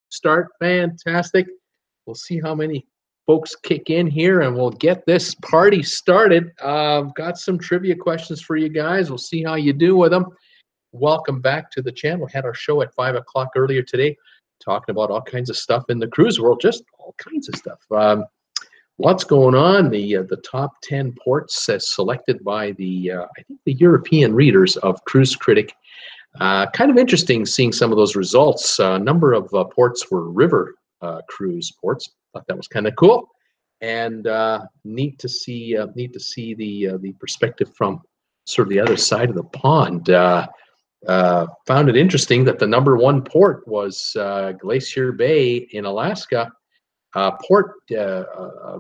start. Fantastic. We'll see how many folks kick in here, and we'll get this party started. I've got some trivia questions for you guys. We'll see how you do with them. Welcome back to the channel. We had our show at 5 o'clock earlier today, talking about all kinds of stuff in the cruise world, just all kinds of stuff. Lots going on. The top 10 ports as selected by the I think the European readers of Cruise Critic. Kind of interesting seeing some of those results. A number of ports were river cruise ports. Thought that was kind of cool, and neat to see the perspective from sort of the other side of the pond. Found it interesting that the #1 port was Glacier Bay in Alaska. Port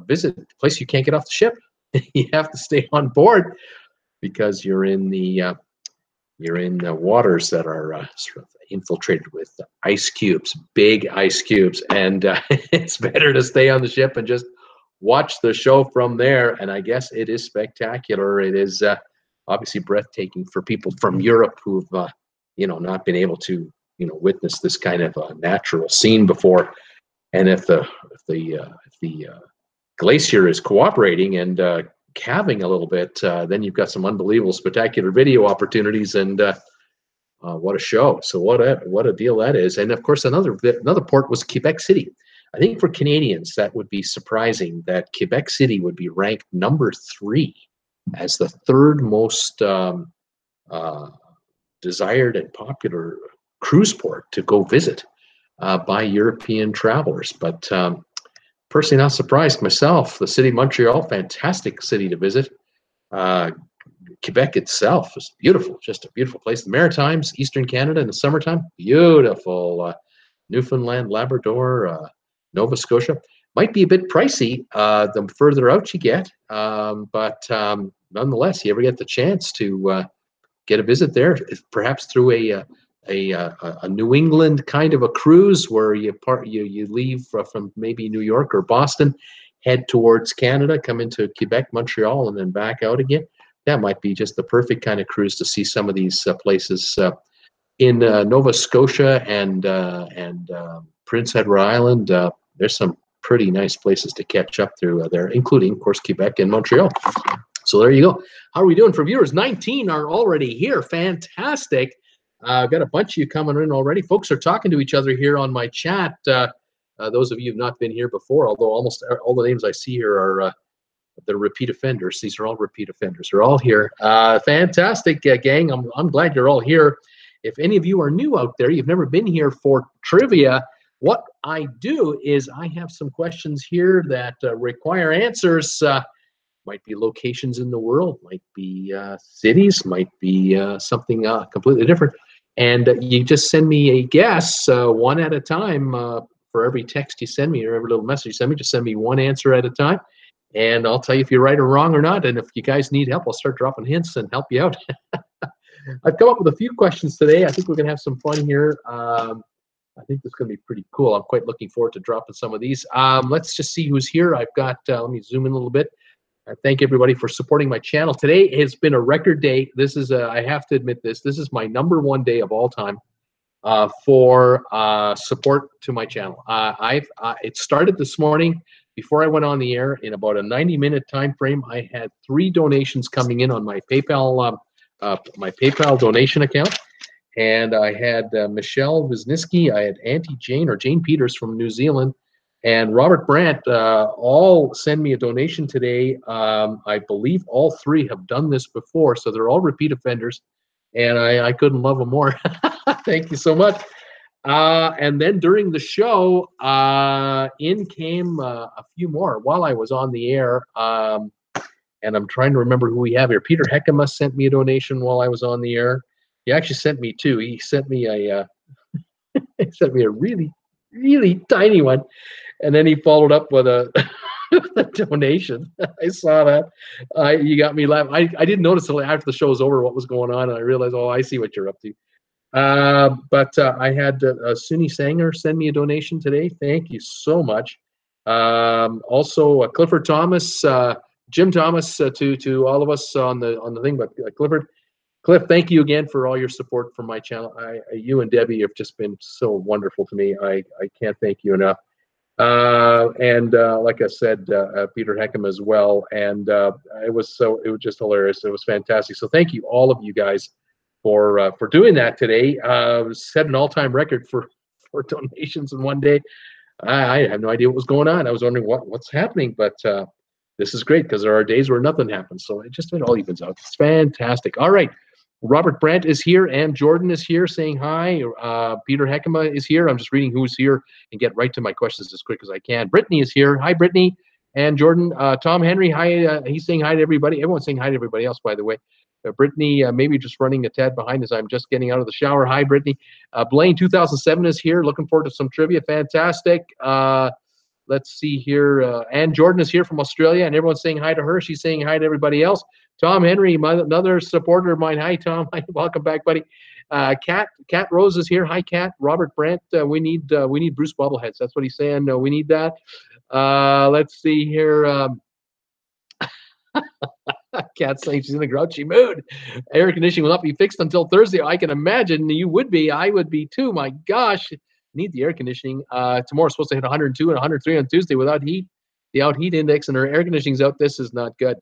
visit place you can't get off the ship. You have to stay on board because you're in the waters that are sort of infiltrated with ice cubes, big ice cubes, and it's better to stay on the ship and just watch the show from there. And I guess it is spectacular. It is obviously breathtaking for people from Europe who've not been able to witness this kind of natural scene before. And if the glacier is cooperating and calving a little bit, then you've got some unbelievable, spectacular video opportunities, and what a show! So what a deal that is. And of course, another port was Quebec City. I think for Canadians, that would be surprising that Quebec City would be ranked #3 as the third most desired and popular cruise port to go visit by European travelers. But personally not surprised myself. The city of Montreal, fantastic city to visit. Quebec itself is beautiful, just a beautiful place. The Maritimes, Eastern Canada in the summertime, beautiful. Newfoundland, Labrador, Nova Scotia. Might be a bit pricey the further out you get, but nonetheless, you ever get the chance to get a visit there, perhaps through a New England kind of a cruise where you leave from maybe New York or Boston, head towards Canada, come into Quebec, Montreal, and then back out again. That might be just the perfect kind of cruise to see some of these places in Nova Scotia and Prince Edward Island. There's some pretty nice places to catch up through there, including, of course, Quebec and Montreal. So there you go. How are we doing for viewers? 19 are already here. Fantastic. I've got a bunch of you coming in already. Folks are talking to each other here on my chat. Those of you who've not been here before, although almost all the names I see here are they're repeat offenders. These are all repeat offenders. They're all here. Fantastic, gang. I'm glad you're all here. If any of you are new out there, you've never been here for trivia, what I do is I have some questions here that require answers. Might be locations in the world, might be cities, might be something completely different. And you just send me a guess one at a time. For every text you send me or every little message you send me, just send me one answer at a time. And I'll tell you if you're right or wrong or not. And if you guys need help, I'll start dropping hints and help you out. I've come up with a few questions today. I think we're going to have some fun here. I think this is going to be pretty cool. I'm quite looking forward to dropping some of these. Let's just see who's here. I've got, let me zoom in a little bit. Thank everybody for supporting my channel. Today has been a record day. This is, I have to admit this is my #1 day of all time for support to my channel. It started this morning before I went on the air. In about a 90-minute time frame, I had 3 donations coming in on my PayPal donation account. And I had Michelle Wisniewski, I had Auntie Jane, or Jane Peters from New Zealand, and Robert Brandt all send me a donation today. I believe all 3 have done this before, so they're all repeat offenders, and I couldn't love them more. Thank you so much. And then during the show, in came a few more while I was on the air, and I'm trying to remember who we have here. Peter Heckema sent me a donation while I was on the air. He actually sent me 2. He sent me a he sent me a really, really tiny one, and then he followed up with a, a donation. I saw that. You got me laughing. I didn't notice until after the show was over what was going on, and I realized, oh, I see what you're up to. But I had Suni Sanger send me a donation today. Thank you so much. Also, Clifford Thomas, Jim Thomas, to all of us on the thing, but Clifford Cliff, thank you again for all your support for my channel. You and Debbie have just been so wonderful to me. I can't thank you enough. And like I said, Peter Heckham as well. And it was just hilarious. It was fantastic. So thank you, all of you guys, for doing that today. Set an all-time record for donations in one day. I had no idea what was going on. I was wondering what's happening, but this is great because there are days where nothing happens. So it all evens out. It's fantastic. All right. Robert Brandt is here, and Jordan is here saying hi. Peter Heckema is here. I'm just reading who's here and get right to my questions as quick as I can. Brittany is here. Hi, Brittany and Jordan. Tom Henry, hi. He's saying hi to everybody. Everyone's saying hi to everybody else, by the way. Brittany, maybe just running a tad behind as I'm just getting out of the shower. Hi, Brittany. Blaine 2007 is here. Looking forward to some trivia. Fantastic. Let's see here. Ann Jordan is here from Australia, and everyone's saying hi to her. She's saying hi to everybody else. Tom Henry, another supporter of mine. Hi, Tom. Welcome back, buddy. Kat Rose is here. Hi, Kat. Robert Brandt. We need Bruce bobbleheads. That's what he's saying. No, we need that. Let's see here. Kat saying she's in a grouchy mood. Air conditioning will not be fixed until Thursday. I can imagine you would be. I would be too. My gosh, need the air conditioning. Tomorrow's supposed to hit 102 and 103 on Tuesday without heat. The out heat index and her air conditioning's out. This is not good.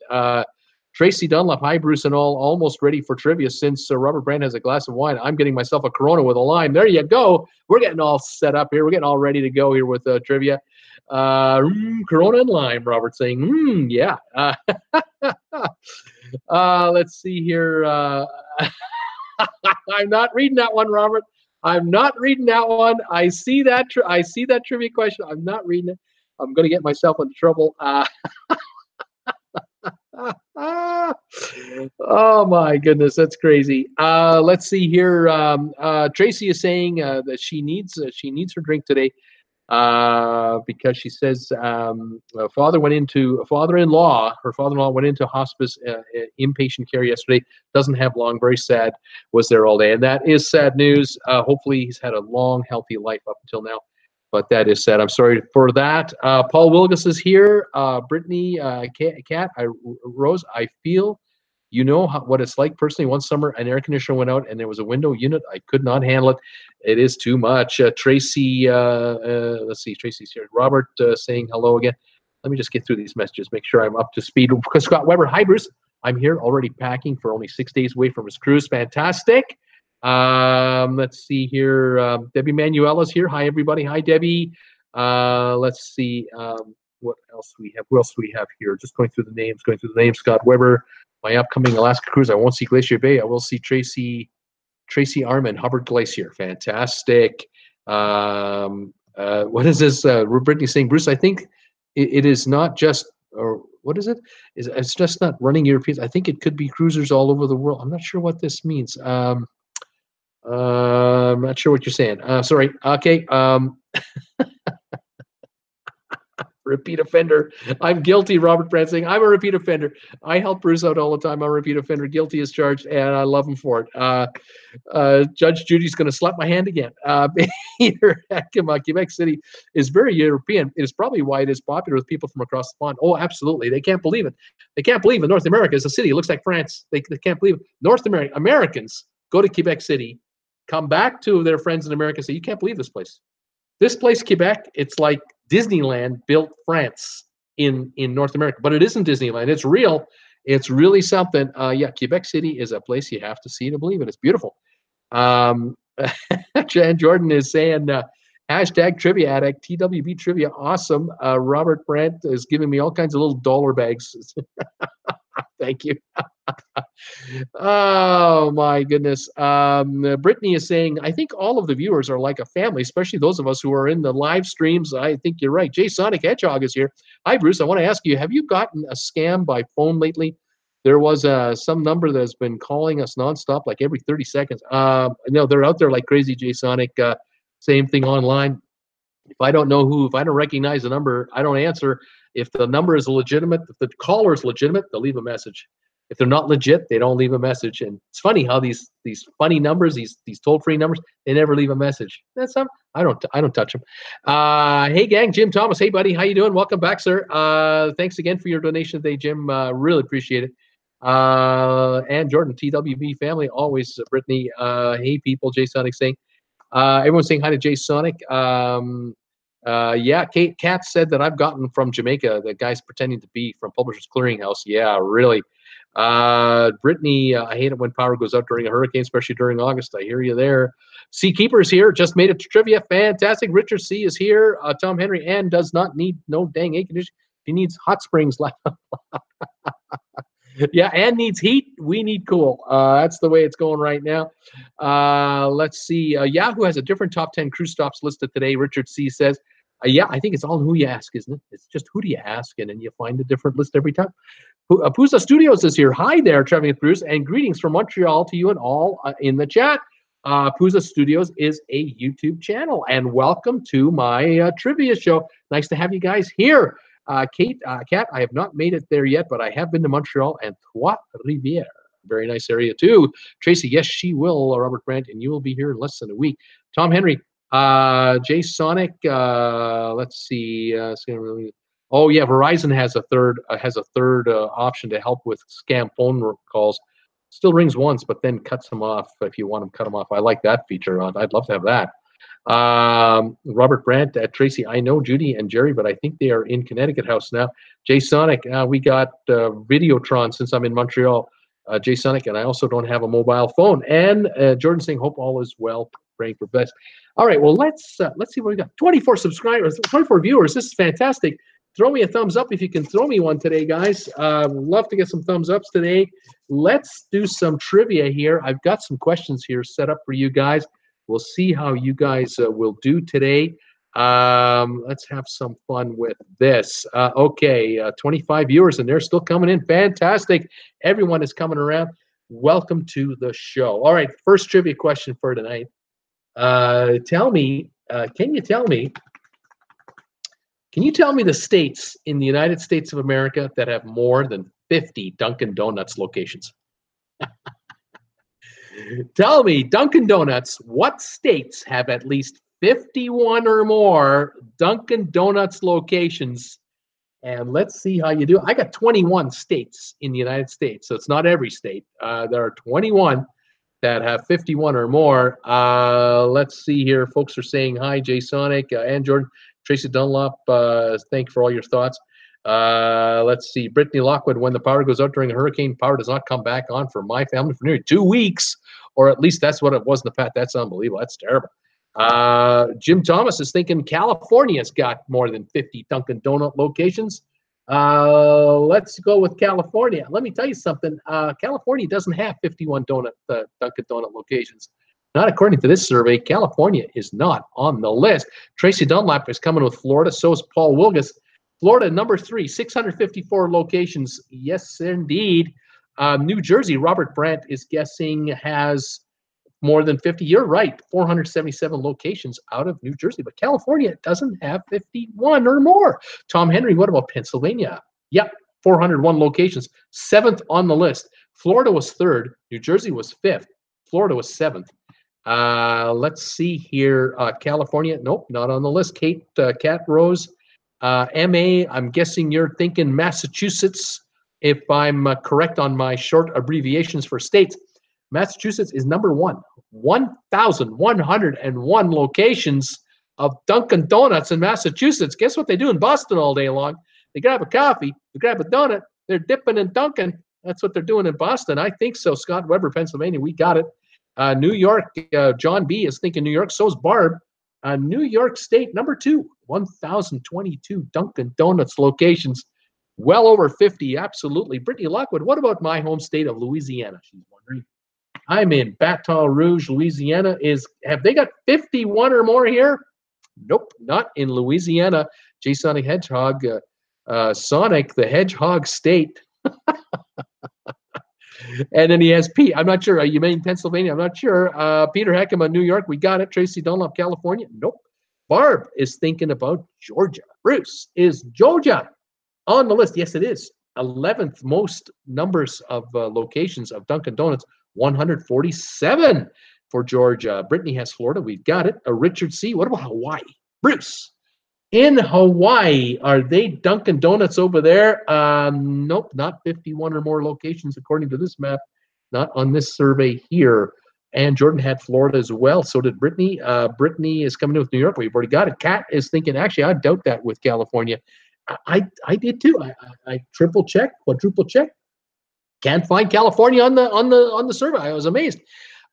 Tracy Dunlop, hi Bruce and all. Almost ready for trivia since Robert Brandt has a glass of wine. I'm getting myself a Corona with a lime. There you go. We're getting all set up here. We're getting all ready to go here with trivia. Corona and lime, Robert saying, yeah. Let's see here. I'm not reading that one, Robert. I'm not reading that one. I see that trivia question. I'm not reading it. I'm going to get myself into trouble. Oh my goodness, that's crazy. Let's see here. Tracy is saying that she needs her drink today because she says her father-in-law went into hospice inpatient care yesterday. Doesn't have long. Very sad. Was there all day, and that is sad news. Hopefully, he's had a long, healthy life up until now. But that is sad. I'm sorry for that. Paul Wilgus is here. Brittany, Kat, Rose, I feel you know what it's like personally. One summer, an air conditioner went out and there was a window unit. I could not handle it. It is too much. Tracy, let's see. Tracy's here. Robert saying hello again. Let me just get through these messages, make sure I'm up to speed. Scott Weber, hi, Bruce. I'm here already packing for only 6 days away from his cruise. Fantastic. Let's see here. Debbie Manuela's here. Hi, everybody. Hi, Debbie. Let's see. What else do we have? Who else do we have here? Just going through the names. Scott Weber. My upcoming Alaska cruise. I won't see Glacier Bay. I will see Tracy Arman, Hubbard Glacier. Fantastic. What is this? Brittany saying, Bruce, I think it is not just, or what is it? It's just not running Europeans. I think it could be cruisers all over the world. I'm not sure what this means. I'm not sure what you're saying. Sorry. Okay. Repeat offender. I'm guilty, Robert Brandt saying. I'm a repeat offender. I help Bruce out all the time. I'm a repeat offender. Guilty as charged, and I love him for it. Judge Judy's going to slap my hand again. Peter Heckema, Quebec City is very European. It is probably why it is popular with people from across the pond. Oh, absolutely. They can't believe it. They can't believe it. North America is a city. It looks like France. They can't believe it. North America, Americans go to Quebec City, come back to their friends in America and say, you can't believe this place. This place, Quebec, it's like Disneyland built France in North America, but it isn't Disneyland. It's real. It's really something. Yeah, Quebec City is a place you have to see to believe it. It's beautiful. Jan Jordan is saying, hashtag trivia addict, TWB trivia, awesome. Robert Brandt is giving me all kinds of little dollar bags. Thank you. Oh my goodness. Brittany is saying, I think all of the viewers are like a family, especially those of us who are in the live streams. I think you're right. Jay Sonic Hedgehog is here. Hi, Bruce. I want to ask you, have you gotten a scam by phone lately? There was some number that has been calling us nonstop, like every 30 seconds. No, they're out there like crazy, Jay Sonic. Same thing online. If I don't know who, if I don't recognize the number, I don't answer. If the number is legitimate, if the caller is legitimate, they'll leave a message. If they're not legit, they don't leave a message. And it's funny how these funny numbers, these toll-free numbers, they never leave a message. That's some. I don't touch them. Hey gang, Jim Thomas. Hey buddy, how you doing? Welcome back, sir. Thanks again for your donation today, Jim. Really appreciate it. And Jordan, TWB family, always. Brittany, hey people, Jay Sonic saying. Everyone's saying hi to Jay Sonic. Yeah, Kat said that I've gotten from Jamaica. The guy's pretending to be from Publishers Clearinghouse. Yeah, really. Brittany, I hate it when power goes out during a hurricane, especially during August. I hear you there. Seakeeper's here. Just made it to trivia. Fantastic. Richard C is here. Tom Henry and does not need no dang air conditioning. He needs hot springs. Yeah, and needs heat. We need cool. That's the way it's going right now. Let's see. Yahoo has a different top 10 cruise stops listed today. Richard C says, yeah, I think it's all who you ask, isn't it? It's just who do you ask, and then you find a different list every time. Pusa Studios is here. Hi there, Traveling with Bruce, and greetings from Montreal to you and all in the chat. Pusa Studios is a YouTube channel, and welcome to my trivia show. Nice to have you guys here. Kat, I have not made it there yet, but I have been to Montreal and Trois-Rivières. Very nice area too. Tracy, yes, she will. Robert Brandt, and you will be here in less than a week. Tom Henry, Jay Sonic. Let's see. Oh yeah, Verizon has a third option to help with scam phone calls. Still rings once, but then cuts them off if you want them cut them off. I like that feature. I'd love to have that. Robert Brandt, Tracy, I know Judy and Jerry, but I think they are in Connecticut House now. Jay Sonic, we got Videotron since I'm in Montreal. Jay Sonic, and I also don't have a mobile phone. And Jordan saying, hope all is well, praying for best. All right, well, let's see what we got. 24 subscribers, 24 viewers. This is fantastic. Throw me a thumbs up if you can throw me one today, guys. Love to get some thumbs ups today. Let's do some trivia here. I've got some questions here set up for you guys. We'll see how you guys will do today. Let's have some fun with this. Okay, 25 viewers, and they're still coming in. Fantastic. Everyone is coming around. Welcome to the show. All right, first trivia question for tonight. Can you tell me the states in the United States of America that have more than 50 Dunkin Donuts locations? Tell me, Dunkin Donuts, what states have at least 51 or more Dunkin Donuts locations? And let's see how you do. I got 21 states in the United States, so it's not every state. There are 21 that have 51 or more. Let's see here. Folks are saying hi, Jay Sonic, and Jordan. Tracy Dunlop, thank you for all your thoughts. Let's see. Brittany Lockwood, when the power goes out during a hurricane, power does not come back on for my family for nearly 2 weeks, or at least that's what it was in the past. That's unbelievable. That's terrible. Jim Thomas is thinking California's got more than 50 Dunkin' Donut locations. Let's go with California. Let me tell you something. California doesn't have 51 Dunkin' Donut locations. Not according to this survey. California is not on the list. Tracy Dunlap is coming with Florida. So is Paul Wilgus. Florida, number 3, 654 locations. Yes, indeed. New Jersey, Robert Brandt is guessing has more than 50. You're right, 477 locations out of New Jersey. But California doesn't have 51 or more. Tom Henry, what about Pennsylvania? Yep, 401 locations. 7th on the list. Florida was 3rd. New Jersey was 5th. Florida was 7th. Let's see here. California, nope, not on the list. Kat Rose, MA, I'm guessing you're thinking Massachusetts, if I'm correct on my short abbreviations for states. Massachusetts is number 1, 1,101 locations of Dunkin' Donuts in Massachusetts. Guess what they do in Boston all day long? They grab a coffee, they grab a donut, they're dipping in Dunkin'. That's what they're doing in Boston. I think so. Scott Weber, Pennsylvania, we got it. New York, John B. is thinking New York. So is Barb. New York State, number 2, 1,022 Dunkin' Donuts locations. Well over 50, absolutely. Brittany Lockwood, what about my home state of Louisiana? She's wondering. I'm in Baton Rouge, Louisiana. Have they got 51 or more here? Nope, not in Louisiana. J. Sonic Hedgehog, Sonic the Hedgehog State. And then he has P. I'm not sure. You mean Pennsylvania? I'm not sure. Peter Heckema, New York. We got it. Tracy Dunlop, California. Nope. Barb is thinking about Georgia. Bruce, is Georgia on the list? Yes, it is. 11th most numbers of locations of Dunkin' Donuts. 147 for Georgia. Brittany has Florida. We've got it. Richard C. What about Hawaii? Bruce, In Hawaii, are they Dunkin' Donuts over there? Nope, not 51 or more locations according to this map. Not on this survey here. And Jordan had Florida as well. So did Brittany. Brittany is coming in with New York. We've already got it. Kat is thinking, actually, I doubt that with California. I did too. I triple check, quadruple check. Can't find California on the survey. I was amazed.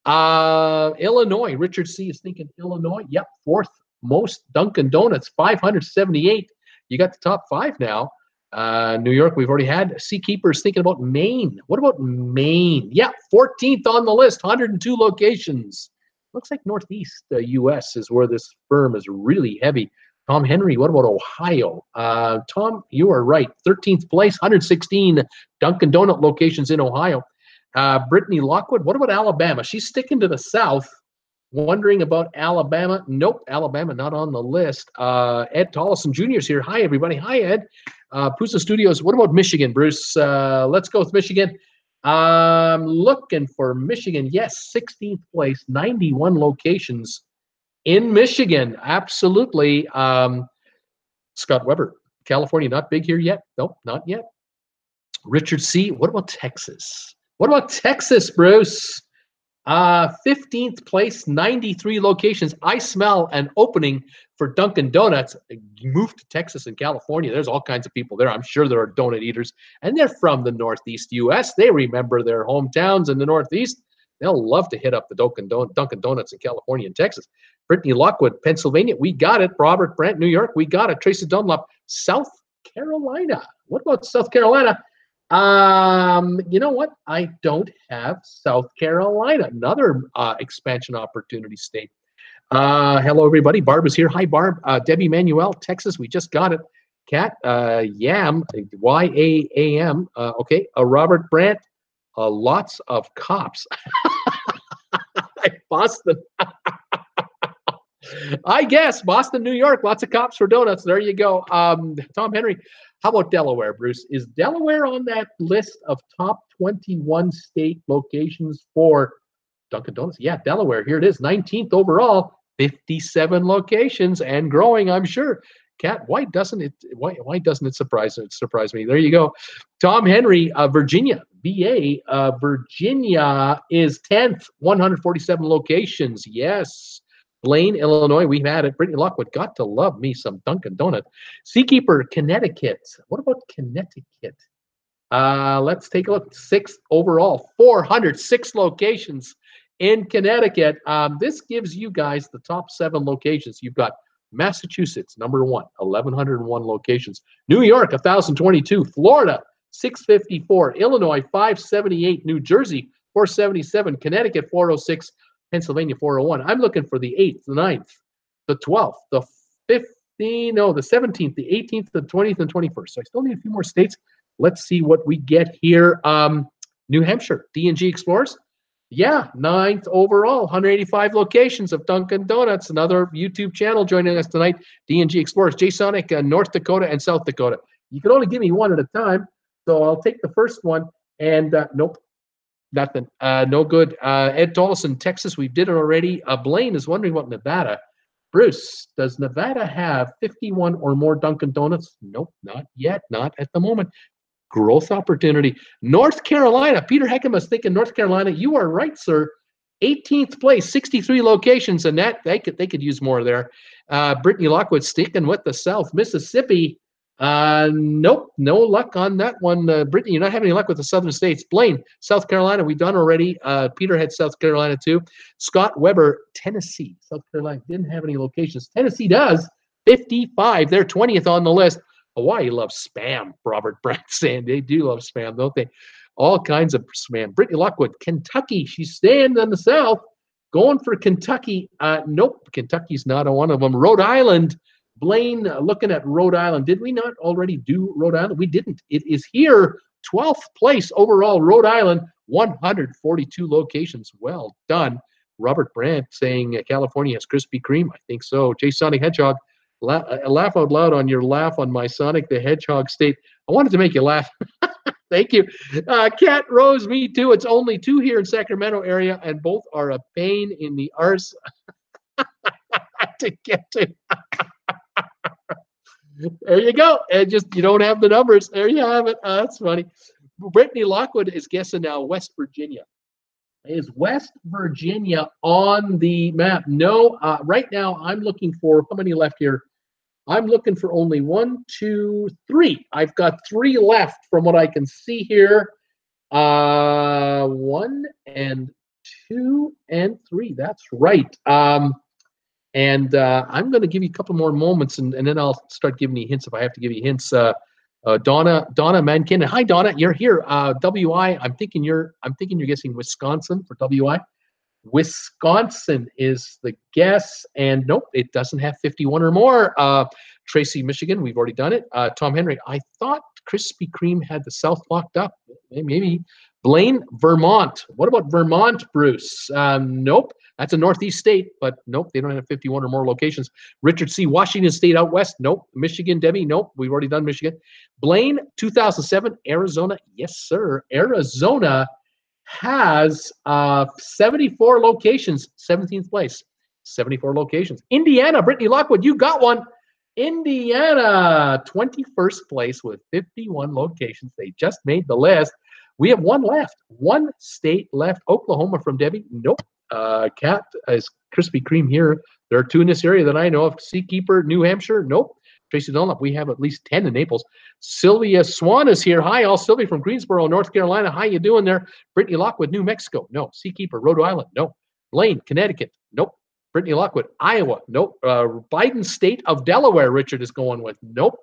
Illinois. Richard C is thinking Illinois. Yep, fourth most Dunkin' Donuts, 578. You got the top five now. New York, we've already had. Seakeepers thinking about Maine. What about Maine? Yeah, 14th on the list, 102 locations. Looks like Northeast U.S. is where this firm is really heavy. Tom Henry, what about Ohio? Tom, you are right. 13th place, 116 Dunkin' Donut locations in Ohio. Brittany Lockwood, what about Alabama? She's sticking to the South. Wondering about Alabama. Nope, Alabama not on the list. Ed Tollison Jr. is here. Hi, everybody. Hi, Ed. Pusa Studios. What about Michigan, Bruce? Let's go with Michigan. Looking for Michigan. Yes, 16th place, 91 locations in Michigan. Absolutely. Scott Weber. California, not big here yet? Nope, not yet. Richard C. What about Texas? What about Texas, Bruce? 15th place, 93 locations. I smell an opening for Dunkin' Donuts. Move to Texas and California. There's all kinds of people there. I'm sure there are donut eaters, and they're from the Northeast U.S. They remember their hometowns in the Northeast. They'll love to hit up the Dunkin' Donuts in California and Texas. Brittany Lockwood, Pennsylvania. We got it. Robert Brant, New York. We got it. Tracy Dunlop, South Carolina. What about South Carolina? You know what? I don't have South Carolina, another expansion opportunity state. Hello, everybody. Barb is here. Hi, Barb. Debbie Manuel, Texas. We just got it. Kat, Yam, Y-A-A-M. Okay. Robert Brandt, lots of cops. Boston. I guess Boston, New York, lots of cops for donuts. There you go. Tom Henry, how about Delaware, Bruce? Is Delaware on that list of top 21 state locations for Dunkin' Donuts? Yeah, Delaware. Here it is, 19th overall, 57 locations and growing, I'm sure. Kat, why doesn't it surprise me? There you go. Tom Henry, Virginia, VA, Virginia is 10th, 147 locations. Yes. Blaine, Illinois, we've had it. Brittany Lockwood, got to love me some Dunkin' Donut. Seakeeper, Connecticut. What about Connecticut? Let's take a look. 6th overall, 406 locations in Connecticut. This gives you guys the top 7 locations. You've got Massachusetts, number 1, 1,101 locations. New York, 1,022. Florida, 654. Illinois, 578. New Jersey, 477. Connecticut, 406. Pennsylvania, 401. I'm looking for the 8th, the 9th, the 12th, the 15th, no, the 17th, the 18th, the 20th, and 21st. So I still need a few more states. Let's see what we get here. New Hampshire, D&G Explorers. Yeah, 9th overall, 185 locations of Dunkin' Donuts. Another YouTube channel joining us tonight, D&G Explorers. J-Sonic, North Dakota and South Dakota. You can only give me one at a time, so I'll take the first one. And nope. Nothing. No good. Ed Tollison, Texas, we did it already. Blaine is wondering about Nevada. Bruce, does Nevada have 51 or more Dunkin' Donuts? Nope, not yet. Not at the moment. Growth opportunity. North Carolina. Peter Heckham is thinking North Carolina. You are right, sir. 18th place, 63 locations, and that they could use more there. Brittany Lockwood sticking with the South. Mississippi. Nope, no luck on that one. Brittany, you're not having any luck with the southern states. Blaine, South Carolina, we've done already. Peter had South Carolina too. Scott Weber, Tennessee. South Carolina didn't have any locations. Tennessee does. 55. They're 20th on the list. Hawaii loves spam. Robert Brandt saying they do love spam, don't they? All kinds of spam. Brittany Lockwood, Kentucky. She's staying in the South. Going for Kentucky. Nope, Kentucky's not on one of them. Rhode Island. Blaine, looking at Rhode Island. Did we not already do Rhode Island? We didn't. It is here, 12th place overall, Rhode Island, 142 locations. Well done. Robert Brandt saying California has Krispy Kreme. I think so. J. Sonic Hedgehog, laugh out loud on your laugh on my Sonic the Hedgehog state. I wanted to make you laugh. Thank you. Cat Rose, me too. It's only 2 here in Sacramento area, and both are a pain in the arse to get to. There you go. And just you don't have the numbers. There you have it. That's funny. Brittany Lockwood is guessing now West Virginia. Is West Virginia on the map? No. Right now, I'm looking for how many left here? I'm looking for only 1, 2, 3. I've got 3 left from what I can see here. 1 and 2 and 3. That's right. And I'm going to give you a couple more moments, and then I'll start giving you hints if I have to give you hints. Donna Mankin. Hi, Donna. You're here. WI. I'm thinking you're guessing Wisconsin for WI. Wisconsin is the guess, and nope, it doesn't have 51 or more. Tracy, Michigan. We've already done it. Tom Henry. I thought Krispy Kreme had the South locked up. Maybe. Blaine, Vermont. What about Vermont, Bruce? Nope. That's a Northeast state, but nope, they don't have 51 or more locations. Richard C. Washington State out west. Nope. Michigan, Debbie. Nope. We've already done Michigan. Blaine, 2007. Arizona. Yes, sir. Arizona has 74 locations. 17th place. 74 locations. Indiana, Brittany Lockwood, you got one. Indiana, 21st place with 51 locations. They just made the list. We have one left. One state left. Oklahoma from Debbie. Nope. Cat is Krispy Kreme here. There are 2 in this area that I know of. Seakeeper, New Hampshire. Nope. Tracy Dunlop. We have at least 10 in Naples. Sylvia Swan is here. Hi, all. Sylvia from Greensboro, North Carolina. How you doing there? Brittany Lockwood, New Mexico. No. Seakeeper, Rhode Island. No. Blaine, Connecticut. Nope. Brittany Lockwood, Iowa. Nope. Biden state of Delaware, Richard is going with. Nope.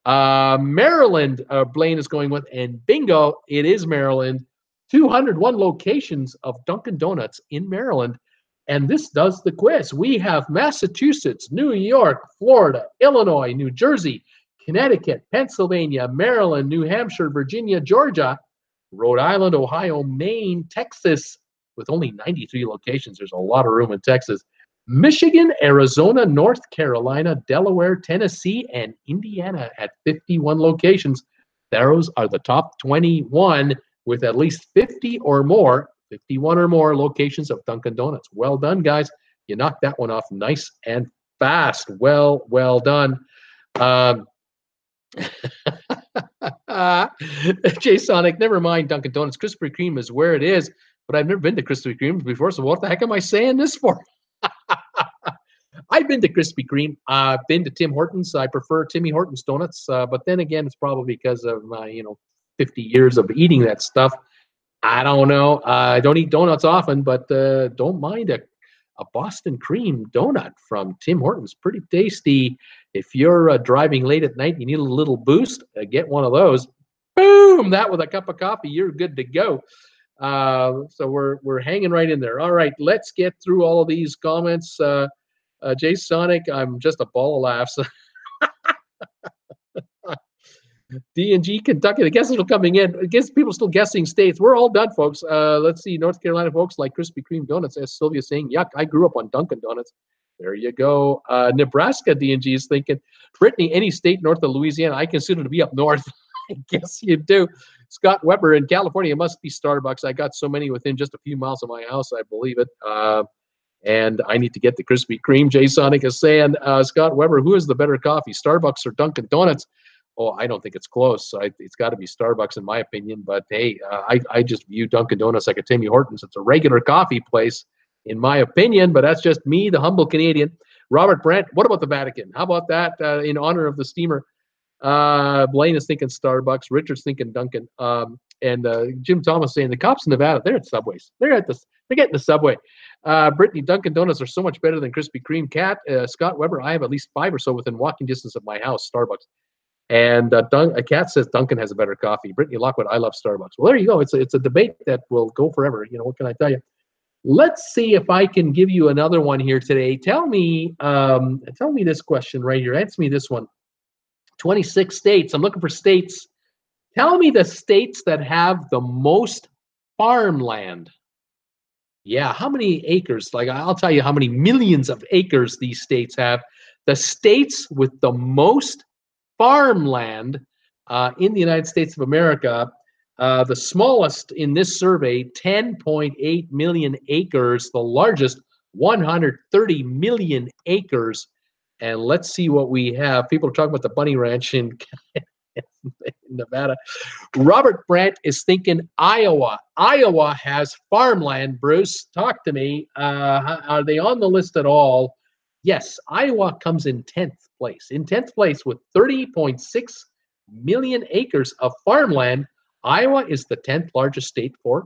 Maryland, Blaine is going with. And bingo, it is Maryland. 201 locations of Dunkin Donuts in Maryland. And this does the quiz. We have Massachusetts, New York, Florida, Illinois, New Jersey, Connecticut, Pennsylvania, Maryland, New Hampshire, Virginia, Georgia, Rhode Island, Ohio, Maine, Texas, with only 93 locations. There's a lot of room in Texas. Michigan, Arizona, North Carolina, Delaware, Tennessee, and Indiana at 51 locations. Those are the top 21 with at least 50 or more, 51 or more locations of Dunkin Donuts. Well done, guys. You knocked that one off nice and fast. Well done. Jay Sonic, never mind Dunkin Donuts. Krispy Kreme is where it is, but I've never been to Krispy Kreme before, so what the heck am I saying this for? I've been to Krispy Kreme. I've been to Tim Hortons. I prefer Timmy Hortons donuts, but then again, it's probably because of my, 50 years of eating that stuff. I don't know. I don't eat donuts often, but don't mind a Boston cream donut from Tim Hortons. Pretty tasty. If you're driving late at night, you need a little boost, get one of those. Boom! That with a cup of coffee, you're good to go. So we're hanging right in there. All right, let's get through all of these comments. Jay Sonic, I'm just a ball of laughs. D&G, Kentucky, the guesses are coming in. I guess people still guessing states. We're all done, folks. Let's see. North Carolina folks like Krispy Kreme donuts. As Sylvia saying, yuck, I grew up on Dunkin' Donuts. There you go. Nebraska, D&G is thinking. Brittany, any state north of Louisiana, I consider to be up north. I guess you do. Scott Weber in California, it must be Starbucks. I got so many within just a few miles of my house, I believe it. And I need to get the Krispy Kreme. Jay Sonic is saying, Scott Weber, who is the better coffee, Starbucks or Dunkin' Donuts? Oh, I don't think it's close. It's got to be Starbucks in my opinion. But hey, I just view Dunkin' Donuts like a Timmy Hortons. It's a regular coffee place, in my opinion. But that's just me, the humble Canadian. Robert Brandt, what about the Vatican? How about that in honor of the steamer? Blaine is thinking Starbucks. Richard's thinking Dunkin'. And Jim Thomas saying the cops in Nevada, they're at Subways. They're getting the Subway. Brittany, Dunkin' Donuts are so much better than Krispy Kreme. Cat, Scott Weber, I have at least 5 or so within walking distance of my house, Starbucks. And Cat says Dunkin' has a better coffee. Brittany Lockwood, I love Starbucks. Well, there you go. It's a debate that will go forever. What can I tell you? Let's see if I can give you another one here today. Tell me this question right here. Answer me this one. 26 states. I'm looking for states. Tell me the states that have the most farmland. Yeah, how many acres? Like, I'll tell you how many millions of acres these states have. The states with the most farmland in the United States of America, the smallest in this survey, 10.8 million acres. The largest, 130 million acres. And let's see what we have. People are talking about the Bunny Ranch in Nevada. Robert Brandt is thinking Iowa. Iowa has farmland. Bruce, talk to me. Are they on the list at all? Yes, Iowa comes in 10th place. In 10th place with 30.6 million acres of farmland. Iowa is the 10th largest state for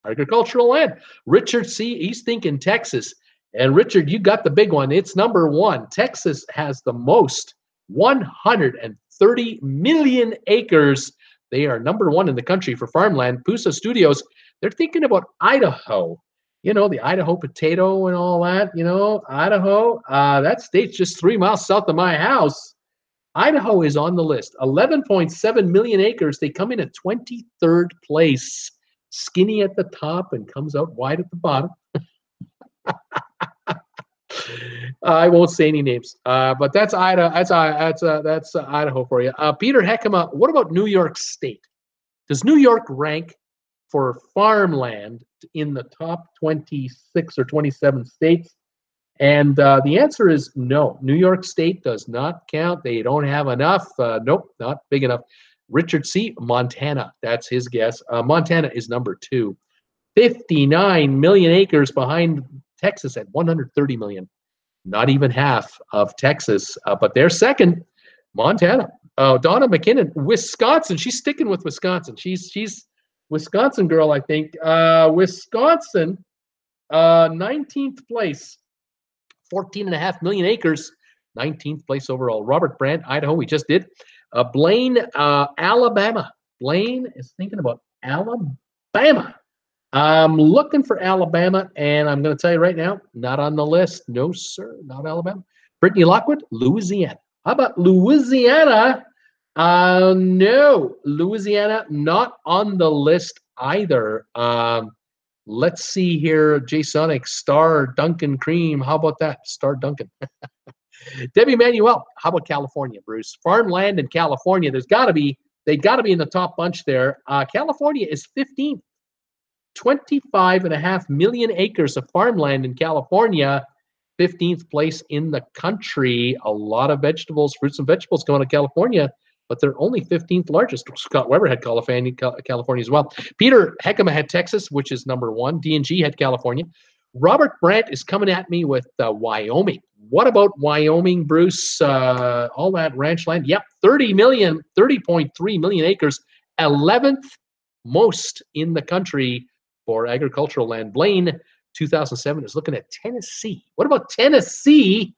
agricultural land. Richard C., he's thinking Texas. And Richard, you got the big one. It's number one. Texas has the most, 130 million acres. They are number one in the country for farmland. Pusa Studios, they're thinking about Idaho. You know, the Idaho potato and all that, you know, Idaho. That state's just 3 miles south of my house. Idaho is on the list. 11.7 million acres. They come in at 23rd place. Skinny at the top and comes out wide at the bottom. I won't say any names, but that's Idaho. That's Idaho for you. Peter Heckema, what about New York State? Does New York rank for farmland in the top 26 or 27 states? And the answer is no. New York State does not count. They don't have enough. Nope, not big enough. Richard C., Montana. That's his guess. Montana is number 2. 59 million acres behind Texas at 130 million. Not even half of Texas, but they're second. Montana. Donna McKinnon, Wisconsin. She's sticking with Wisconsin. She's Wisconsin girl, I think. Wisconsin, 19th place. 14.5 million acres. 19th place overall. Robert Brandt, Idaho, we just did. Blaine, Alabama. Blaine is thinking about Alabama. I'm looking for Alabama, and I'm going to tell you right now, not on the list. No, sir, not Alabama. Brittany Lockwood, Louisiana. How about Louisiana? No, Louisiana, not on the list either. Let's see here, J-Sonic, Star, Dunkin Cream. How about that? Star Dunkin. Debbie Manuel, how about California, Bruce? Farmland in California, they got to be in the top bunch there. California is 15th. 25.5 million acres of farmland in California, 15th place in the country. A lot of vegetables, fruits and vegetables going to California, but they're only 15th largest. Scott Weber had California as well. Peter Heckema had Texas, which is number 1. D&G had California. Robert Brandt is coming at me with Wyoming. What about Wyoming, Bruce? All that ranch land? Yep, 30.3 million acres, 11th most in the country for agricultural land. Blaine, 2007, is looking at Tennessee. What about Tennessee?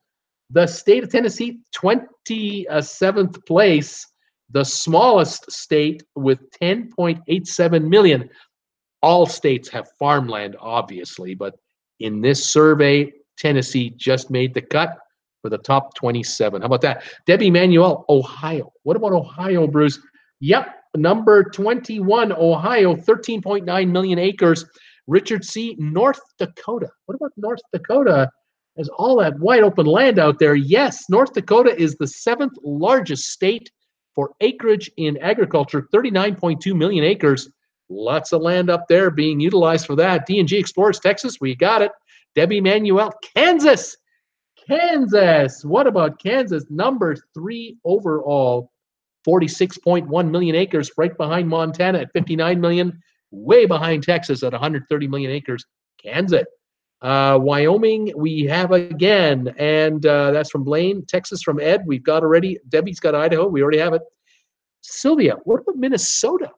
The state of Tennessee, 27th place, the smallest state with 10.87 million. All states have farmland, obviously, but in this survey, Tennessee just made the cut for the top 27. How about that? Debbie Manuel, Ohio. What about Ohio, Bruce? Yep, number 21, Ohio, 13.9 million acres. Richard C., North Dakota. What about North Dakota? There's all that wide open land out there. Yes, North Dakota is the 7th largest state for acreage in agriculture, 39.2 million acres. Lots of land up there being utilized for that. D&G Explorers, Texas, we got it. Debbie Manuel, Kansas. Kansas. What about Kansas? Number 3 overall, 46.1 million acres, right behind Montana at 59 million, way behind Texas at 130 million acres. Kansas. Wyoming, we have again, and that's from Blaine. Texas from Ed, we've got already. Debbie's got Idaho, we already have it. Sylvia, what about Minnesota?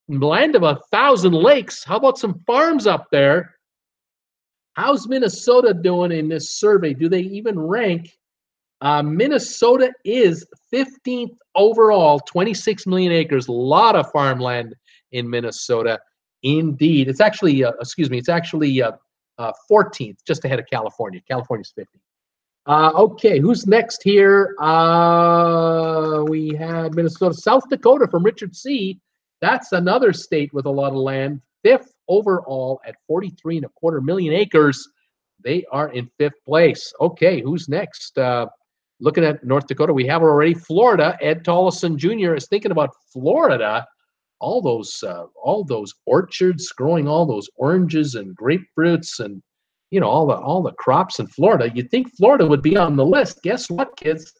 Land of 1,000 lakes. How about some farms up there? How's Minnesota doing in this survey? Do they even rank? Minnesota is 15th overall, 26 million acres. A lot of farmland in Minnesota. Indeed. It's actually, 14th, just ahead of California. California's 15th. Okay, who's next here? We have Minnesota. South Dakota from Richard C. That's another state with a lot of land. 5th overall at 43.25 million acres. They are in 5th place. Okay, who's next? Looking at North Dakota, we have already Florida. Ed Tollison Jr. is thinking about Florida. All those orchards growing all those oranges and grapefruits and all the crops in Florida. You'd think Florida would be on the list. Guess what, kids?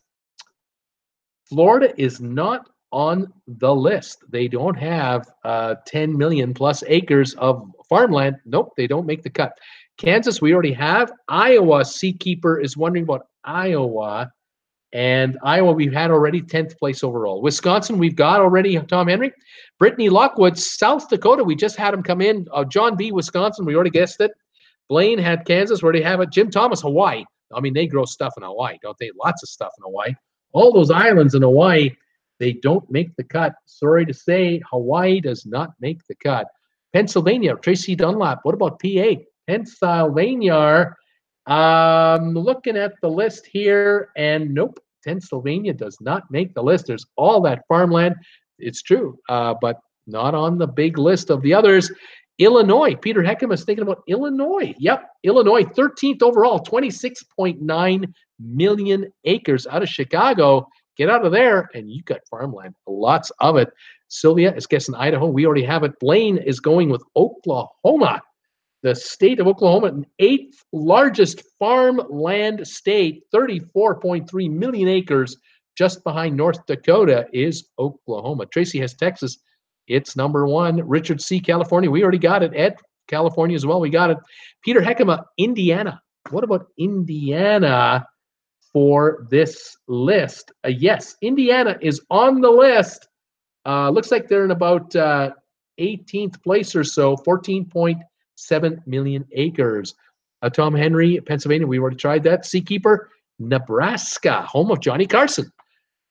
Florida is not on the list. They don't have 10 million plus acres of farmland. Nope, they don't make the cut. Kansas, we already have. Iowa, Seakeeper is wondering about Iowa. And Iowa, we've had already 10th place overall. Wisconsin, we've got already Tom Henry. Brittany Lockwood, South Dakota, we just had him come in. John B., Wisconsin, we already guessed it. Blaine had Kansas, we already have it. Jim Thomas, Hawaii. I mean, they grow stuff in Hawaii, don't they? Lots of stuff in Hawaii. All those islands in Hawaii, they don't make the cut. Sorry to say, Hawaii does not make the cut. Pennsylvania, Tracy Dunlap. What about PA? Pennsylvania, looking at the list here, and nope, Pennsylvania does not make the list. There's all that farmland. It's true, but not on the big list of the others. Illinois, Peter Heckham is thinking about Illinois. Yep, Illinois, 13th overall, 26.9 million acres out of Chicago. Get out of there, and you got farmland, lots of it. Sylvia is guessing Idaho. We already have it. Blaine is going with Oklahoma. The state of Oklahoma, an 8th largest farmland state, 34.3 million acres. Just behind North Dakota is Oklahoma. Tracy has Texas. It's number 1. Richard C., California. We already got it. Ed, California as well. We got it. Peter Heckema, Indiana. What about Indiana for this list? Yes, Indiana is on the list. Looks like they're in about 18th place or so, 14.7 million acres. Tom Henry, Pennsylvania, we already tried that. Seakeeper, Nebraska, home of Johnny Carson.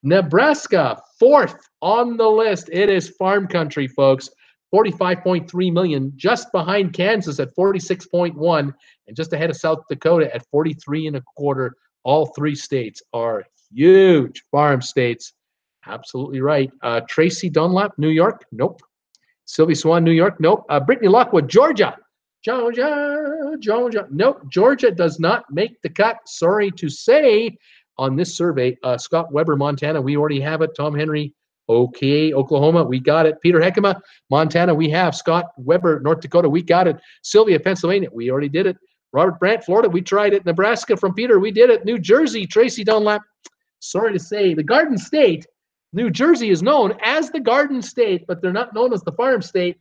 Nebraska, 4th on the list. It is farm country, folks. 45.3 million, just behind Kansas at 46.1, and just ahead of South Dakota at 43.25. All 3 states are huge farm states. Absolutely right. Tracy Dunlap, New York. Nope. Sylvie Swan, New York. Nope. Brittany Lockwood, Georgia. Georgia. Nope. Georgia does not make the cut. Sorry to say on this survey. Scott Weber, Montana. We already have it. Tom Henry. Okay. Oklahoma. We got it. Peter Heckema, Montana. We have. Scott Weber, North Dakota. We got it. Sylvia, Pennsylvania. We already did it. Robert Brandt, Florida. We tried it. Nebraska from Peter. We did it. New Jersey. Tracy Dunlap. Sorry to say. The Garden State. New Jersey is known as the Garden State, but they're not known as the Farm State,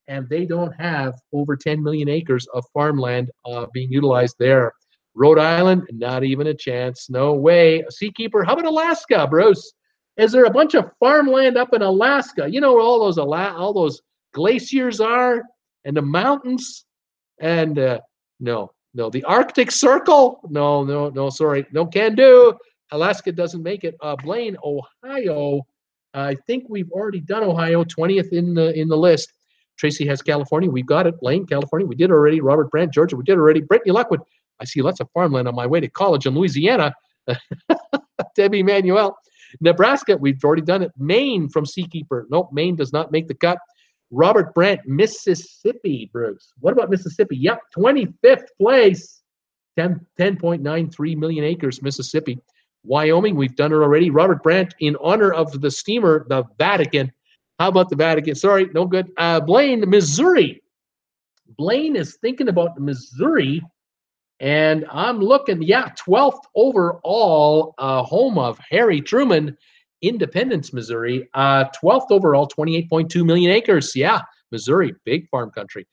and they don't have over 10 million acres of farmland being utilized there. Rhode Island, not even a chance. No way. Seakeeper, how about Alaska, Bruce? Is there a bunch of farmland up in Alaska? You know where all those glaciers are and the mountains? And no. The Arctic Circle? No, sorry. No can do. Alaska doesn't make it. Blaine, Ohio. I think we've already done Ohio, 20th in the list. Tracy has California. We've got it. Blaine, California. We did already. Robert Brandt, Georgia. We did already. Brittany Lockwood. I see lots of farmland on my way to college in Louisiana. Debbie Manuel. Nebraska. We've already done it. Maine from Seakeeper. Nope, Maine does not make the cut. Robert Brandt, Mississippi, Bruce. What about Mississippi? Yep, 25th place. 10.93 million acres, Mississippi. Wyoming, we've done it already. Robert Brandt, in honor of the steamer, the Vatican. How about the Vatican? Sorry, no good. Blaine, Missouri. Blaine is thinking about Missouri, and I'm looking, 12th overall, home of Harry Truman, Independence, Missouri. 12th overall, 28.2 million acres. Yeah, Missouri, big farm country.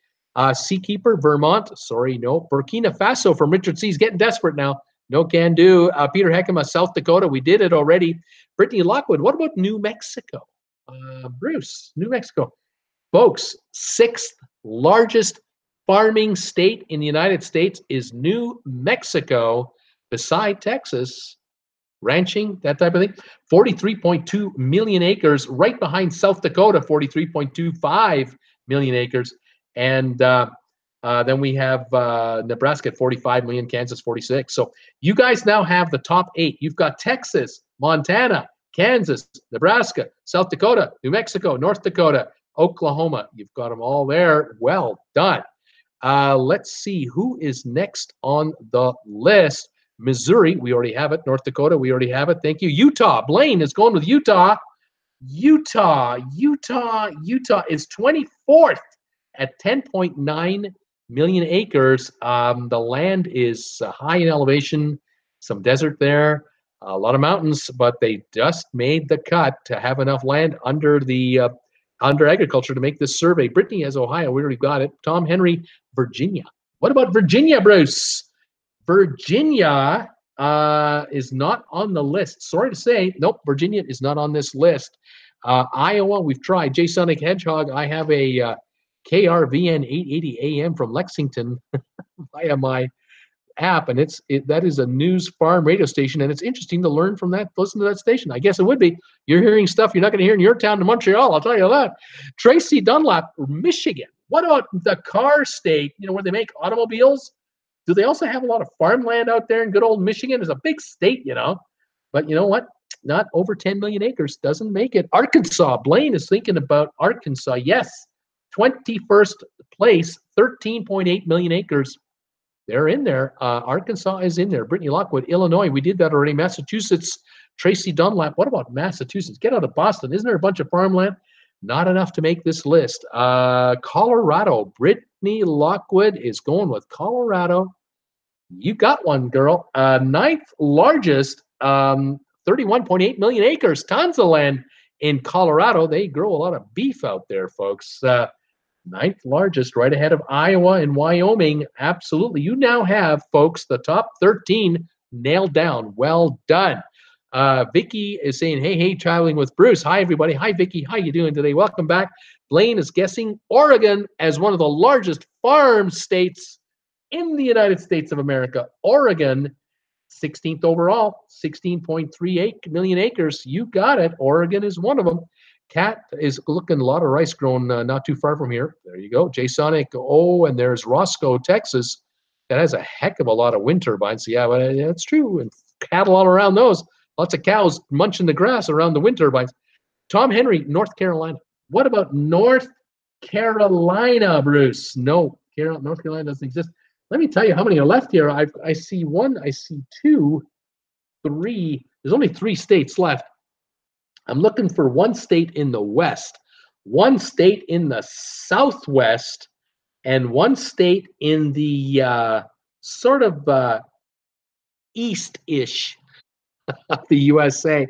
Seakeeper, Vermont. Sorry, no. Burkina Faso from Richard C. He's getting desperate now. No can do. Peter Heckema, South Dakota. We did it already. Brittany Lockwood. What about New Mexico? Bruce, New Mexico. Folks, 6th largest farming state in the United States is New Mexico, beside Texas. Ranching, that type of thing. 43.2 million acres, right behind South Dakota, 43.25 million acres. And then we have Nebraska at 45 million, Kansas 46. So you guys now have the top 8. You've got Texas, Montana, Kansas, Nebraska, South Dakota, New Mexico, North Dakota, Oklahoma. You've got them all there. Well done. Let's see who is next on the list. Missouri, we already have it. North Dakota, we already have it. Thank you. Utah, Blaine is going with Utah. Utah is 24th at 10.9 million acres. The land is high in elevation, some desert there, a lot of mountains, but they just made the cut to have enough land under the under agriculture to make this survey. Brittany has Ohio. We already got it. Tom Henry, Virginia. What about Virginia, Bruce? Virginia is not on the list. Sorry to say, nope, Virginia is not on this list. Iowa, we've tried. J Sonic Hedgehog, I have a KRVN 880 AM from Lexington via my app, and that is a news farm radio station, and it's interesting to learn from that, listen to that station. I guess it would be. You're hearing stuff you're not going to hear in your town in Montreal, I'll tell you that. Tracy Dunlap, Michigan. What about the car state, where they make automobiles? Do they also have a lot of farmland out there in good old Michigan? It's a big state, But you know what? Not over 10 million acres. Doesn't make it. Arkansas. Blaine is thinking about Arkansas. Yes. 21st place, 13.8 million acres. They're in there. Arkansas is in there. Brittany Lockwood, Illinois. We did that already. Massachusetts. Tracy Dunlap. What about Massachusetts? Get out of Boston. Isn't there a bunch of farmland? Not enough to make this list. Colorado. Brittany Lockwood is going with Colorado. You got one, girl. Ninth largest, 31.8 million acres. Tons of land in Colorado. They grow a lot of beef out there, folks. Ninth largest, right ahead of Iowa and Wyoming. Absolutely. You now have, folks, the top 13 nailed down. Well done. Vicky is saying, hey, traveling with Bruce. Hi, everybody. Hi, Vicky. How you doing today? Welcome back. Blaine is guessing Oregon as one of the largest farm states in the United States of America. Oregon, 16th overall, 16.38 million acres. You got it. Oregon is one of them. Cat is looking a lot of rice grown not too far from here. There you go. J-Sonic. Oh, and there's Roscoe, Texas. That has a heck of a lot of wind turbines. Yeah, but that's true. And cattle all around those. Lots of cows munching the grass around the wind turbines. Tom Henry, North Carolina. What about North Carolina, Bruce? No, North Carolina doesn't exist. Let me tell you how many are left here. I see one, I see two, three. There's only 3 states left. I'm looking for one state in the West, one state in the Southwest, and one state in the sort of east-ish of the USA.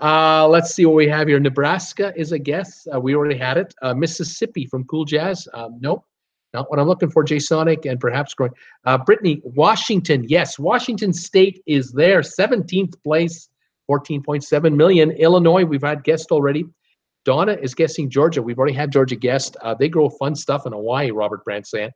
Let's see what we have here. Nebraska is a guess. We already had it. Mississippi from Cool Jazz. Nope. Not what I'm looking for, J-Sonic, and perhaps growing. Brittany, Washington. Yes, Washington State is there. 17th place, 14.7 million. Illinois, we've had guessed already. Donna is guessing Georgia. We've already had Georgia guessed. They grow fun stuff in Hawaii, Robert Brandt saying.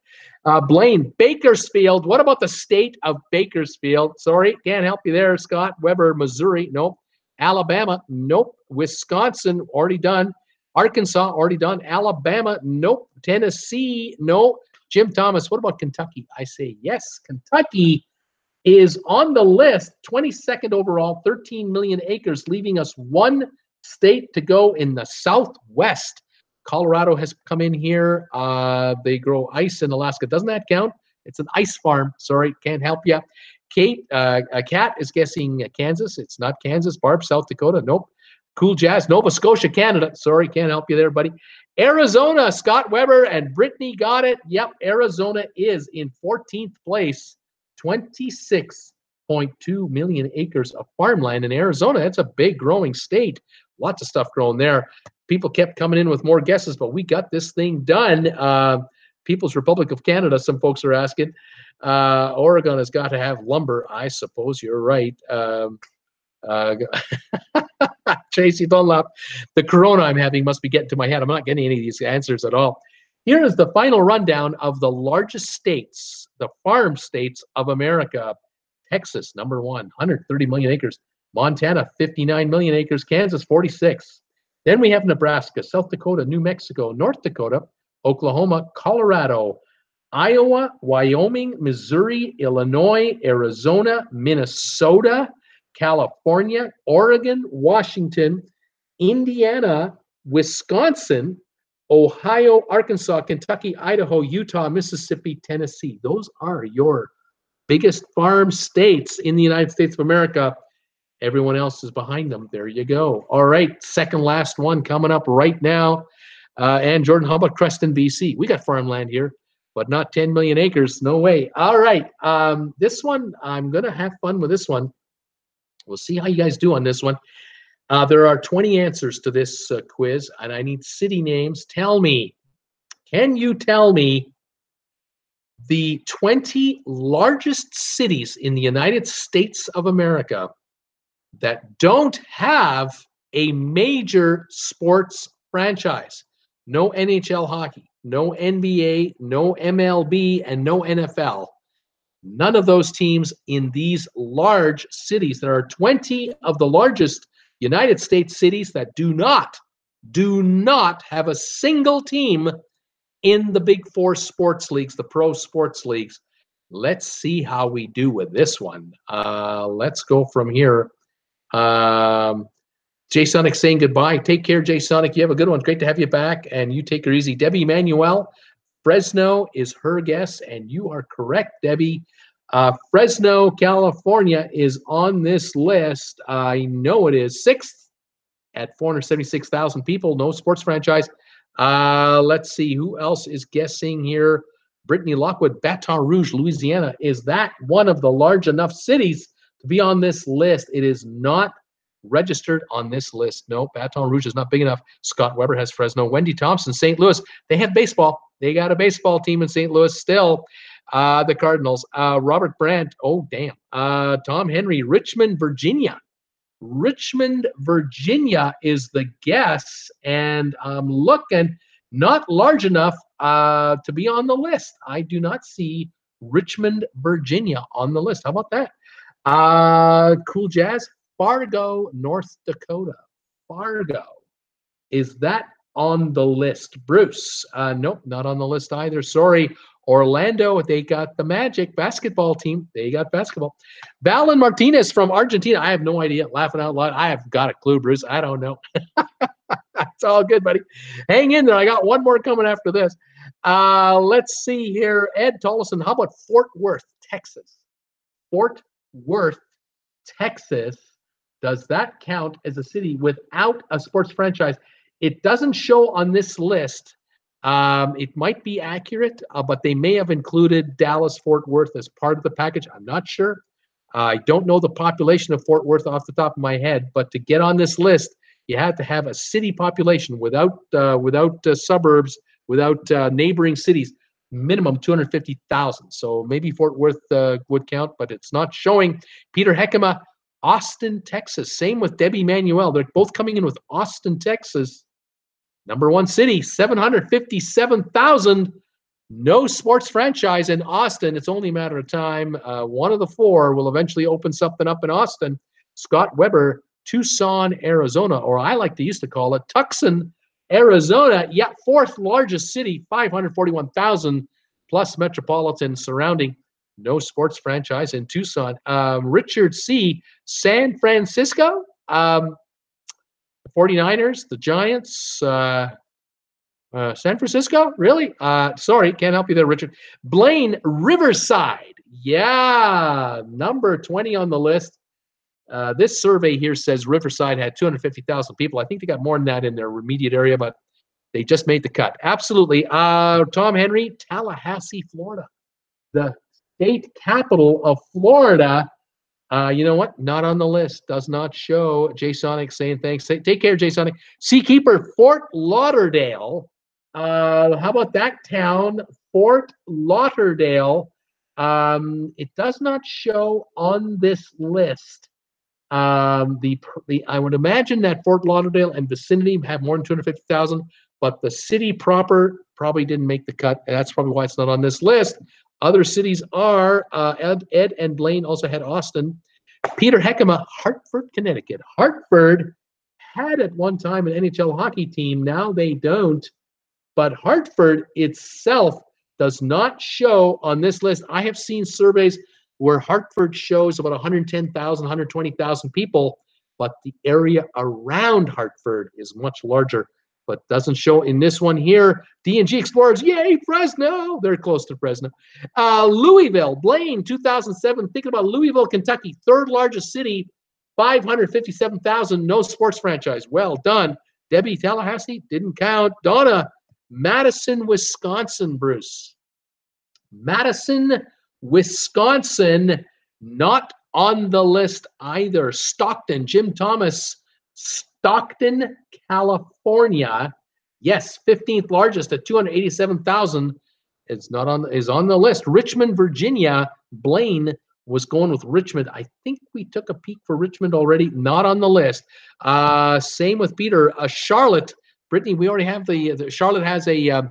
Blaine, Bakersfield. What about the state of Bakersfield? Sorry, can't help you there, Scott. Weber, Missouri. Nope. Alabama. Nope. Wisconsin, already done. Arkansas, already done. Alabama, nope. Tennessee, no. Jim Thomas, what about Kentucky? I say yes. Kentucky is on the list, 22nd overall, 13 million acres, leaving us one state to go in the Southwest. Colorado has come in here. They grow ice in Alaska. Doesn't that count? It's an ice farm. Sorry, can't help you. Kate, Kat is guessing Kansas. It's not Kansas. Barb, South Dakota. Nope. Cool Jazz, Nova Scotia, Canada. Sorry, can't help you there, buddy. Arizona, Scott Weber and Brittany got it. Yep, Arizona is in 14th place, 26.2 million acres of farmland in Arizona. That's a big growing state. Lots of stuff growing there. People kept coming in with more guesses, but we got this thing done. People's Republic of Canada, some folks are asking. Oregon has got to have lumber. I suppose you're right. Tracy Dunlap, the corona I'm having must be getting to my head. I'm not getting any of these answers at all. Here is the final rundown of the largest states, the farm states of America. Texas, number 1, 130 million acres. Montana, 59 million acres. Kansas, 46. Then we have Nebraska, South Dakota, New Mexico, North Dakota, Oklahoma, Colorado, Iowa, Wyoming, Missouri, Illinois, Arizona, Minnesota, California, Oregon, Washington, Indiana, Wisconsin, Ohio, Arkansas, Kentucky, Idaho, Utah, Mississippi, Tennessee. Those are your biggest farm states in the United States of America. Everyone else is behind them. There you go. All right, second last one coming up right now. And Jordan, how about Creston, BC? We got farmland here. but not 10 million acres. No way. All right. This one, I'm going to have fun with this one. We'll see how you guys do on this one. There are 20 answers to this quiz, and I need city names. Tell me, can you tell me the 20 largest cities in the United States of America that don't have a major sports franchise? No NHL hockey, no NBA, no MLB, and no NFL. None of those teams in these large cities. There are 20 of the largest United States cities that do not have a single team in the big four sports leagues, the pro sports leagues. Let's see how we do with this one. Let's go from here. Jay Sonic saying goodbye. Take care, Jay Sonic. You have a good one. Great to have you back, and you take her easy. Debbie Manuel, Fresno is her guess, and you are correct, Debbie. Fresno, California is on this list. I know it is. 6th at 476,000 people. No sports franchise. Let's see who else is guessing here. Brittany Lockwood, Baton Rouge, Louisiana. Is that one of the large enough cities to be on this list? It is not registered on this list. No, Baton Rouge is not big enough. Scott Weber has Fresno. Wendy Thompson, St. Louis. They have baseball. They got a baseball team in St. Louis still. The Cardinals. Robert Brandt. Oh, damn. Tom Henry, Richmond, Virginia. Richmond, Virginia is the guess, and I'm looking, not large enough to be on the list. I do not see Richmond, Virginia on the list. How about that? Cool Jazz, Fargo, North Dakota. Fargo. Is that on the list? Bruce? Nope, not on the list either. Sorry. Orlando, they got the Magic basketball team. They got basketball. Valen Martinez from Argentina. I have no idea. Laughing out loud. I have got a clue, Bruce. I don't know. It's all good, buddy. Hang in there. I got one more coming after this. Let's see here. Ed Tollison. How about Fort Worth, Texas? Fort Worth, Texas. Does that count as a city without a sports franchise? It doesn't show on this list. It might be accurate, but they may have included Dallas-Fort Worth as part of the package. I'm not sure. I don't know the population of Fort Worth off the top of my head, but to get on this list, you had to have a city population without suburbs, without neighboring cities, minimum 250,000. So maybe Fort Worth would count, but it's not showing. Peter Heckema, Austin, Texas. Same with Debbie Manuel. They're both coming in with Austin, Texas. Number one city, 757,000. No sports franchise in Austin. It's only a matter of time. One of the four will eventually open something up in Austin. Scott Weber, Tucson, Arizona, or I like to used to call it Tucson, Arizona. Yeah, fourth largest city, 541,000 plus metropolitan surrounding. No sports franchise in Tucson. Richard C., San Francisco. 49ers, the Giants, San Francisco, really? Sorry, can't help you there, Richard. Blaine, Riverside. Yeah, number 20 on the list. This survey here says Riverside had 250,000 people. I think they got more than that in their immediate area, but they just made the cut. Absolutely. Tom Henry, Tallahassee, Florida. The state capital of Florida. You know what? Not on the list. Does not show. Jay Sonic saying thanks. Take care, Jay Sonic. Seakeeper, Fort Lauderdale. How about that town? Fort Lauderdale. It does not show on this list. I would imagine that Fort Lauderdale and vicinity have more than 250,000, but the city proper probably didn't make the cut. And that's probably why it's not on this list. Other cities are, Ed and Blaine also had Austin. Peter Heckema, Hartford, Connecticut. Hartford had at one time an NHL hockey team. Now they don't. But Hartford itself does not show on this list. I have seen surveys where Hartford shows about 110,000, 120,000 people, but the area around Hartford is much larger, but doesn't show in this one here. D&G Explorers, yay, Fresno. They're close to Fresno. Louisville, Blaine, 2007. Thinking about Louisville, Kentucky, third largest city, 557,000, no sports franchise. Well done. Debbie, Tallahassee, didn't count. Donna, Madison, Wisconsin, Bruce. Madison, Wisconsin, not on the list either. Stockton, Jim Thomas, Stockton, California. Yes, 15th largest at 287,000 is on the list. Richmond, Virginia, Blaine was going with Richmond. I think we took a peek for Richmond already. Not on the list. Same with Peter. Charlotte, Brittany. We already have the Charlotte has a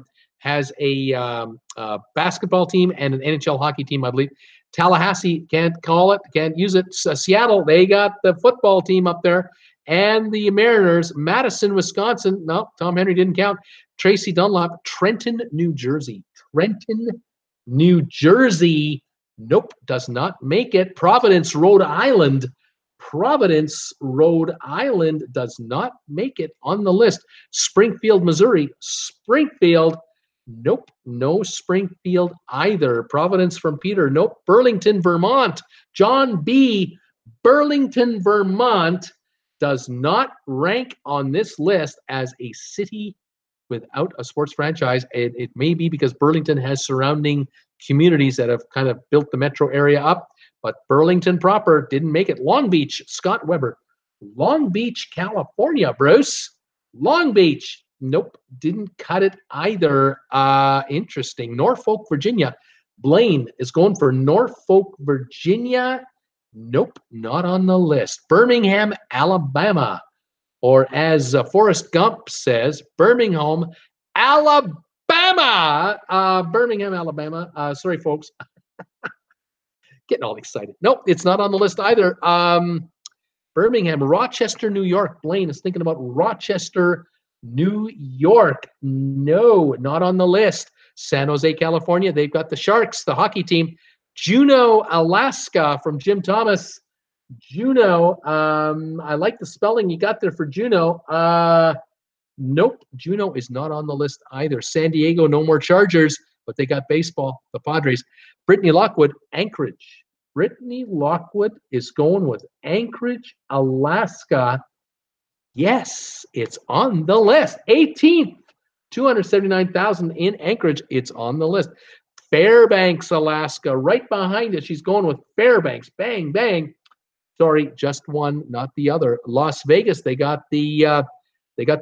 basketball team and an NHL hockey team, I believe. Tallahassee can't call it, can't use it. Seattle, they got the football team up there, and the Mariners. Madison, Wisconsin. No, Tom Henry didn't count. Tracy Dunlop, Trenton, New Jersey. Trenton, New Jersey. Nope, does not make it. Providence, Rhode Island. Providence, Rhode Island does not make it on the list. Springfield, Missouri. Springfield. Nope, no Springfield either. Providence from Peter. Nope. Burlington, Vermont. John B. Burlington, Vermont does not rank on this list as a city without a sports franchise. It may be because Burlington has surrounding communities that have kind of built the metro area up, but Burlington proper didn't make it. Long Beach, Scott Weber. Long Beach, California, Bruce. Long Beach. Nope, didn't cut it either. Interesting. Norfolk, Virginia. Blaine is going for Norfolk, Virginia. Nope, not on the list. Birmingham, Alabama. Or as Forrest Gump says, Birmingham, Alabama. Birmingham, Alabama. Sorry, folks. Getting all excited. Nope, it's not on the list either. Birmingham, Rochester, New York. Blaine is thinking about Rochester, New York. No, not on the list. San Jose, California. They've got the Sharks, the hockey team. Juneau, Alaska from Jim Thomas. Juneau. I like the spelling you got there for Juneau. Nope, Juneau is not on the list either. San Diego, no more Chargers, but they got baseball, the Padres. Brittany Lockwood, Anchorage. Brittany Lockwood is going with Anchorage, Alaska. Yes, it's on the list. 18th, 279,000 in Anchorage. It's on the list. Fairbanks, Alaska, right behind it. She's going with Fairbanks. Bang, bang. Sorry, just one, not the other. Las Vegas, they got the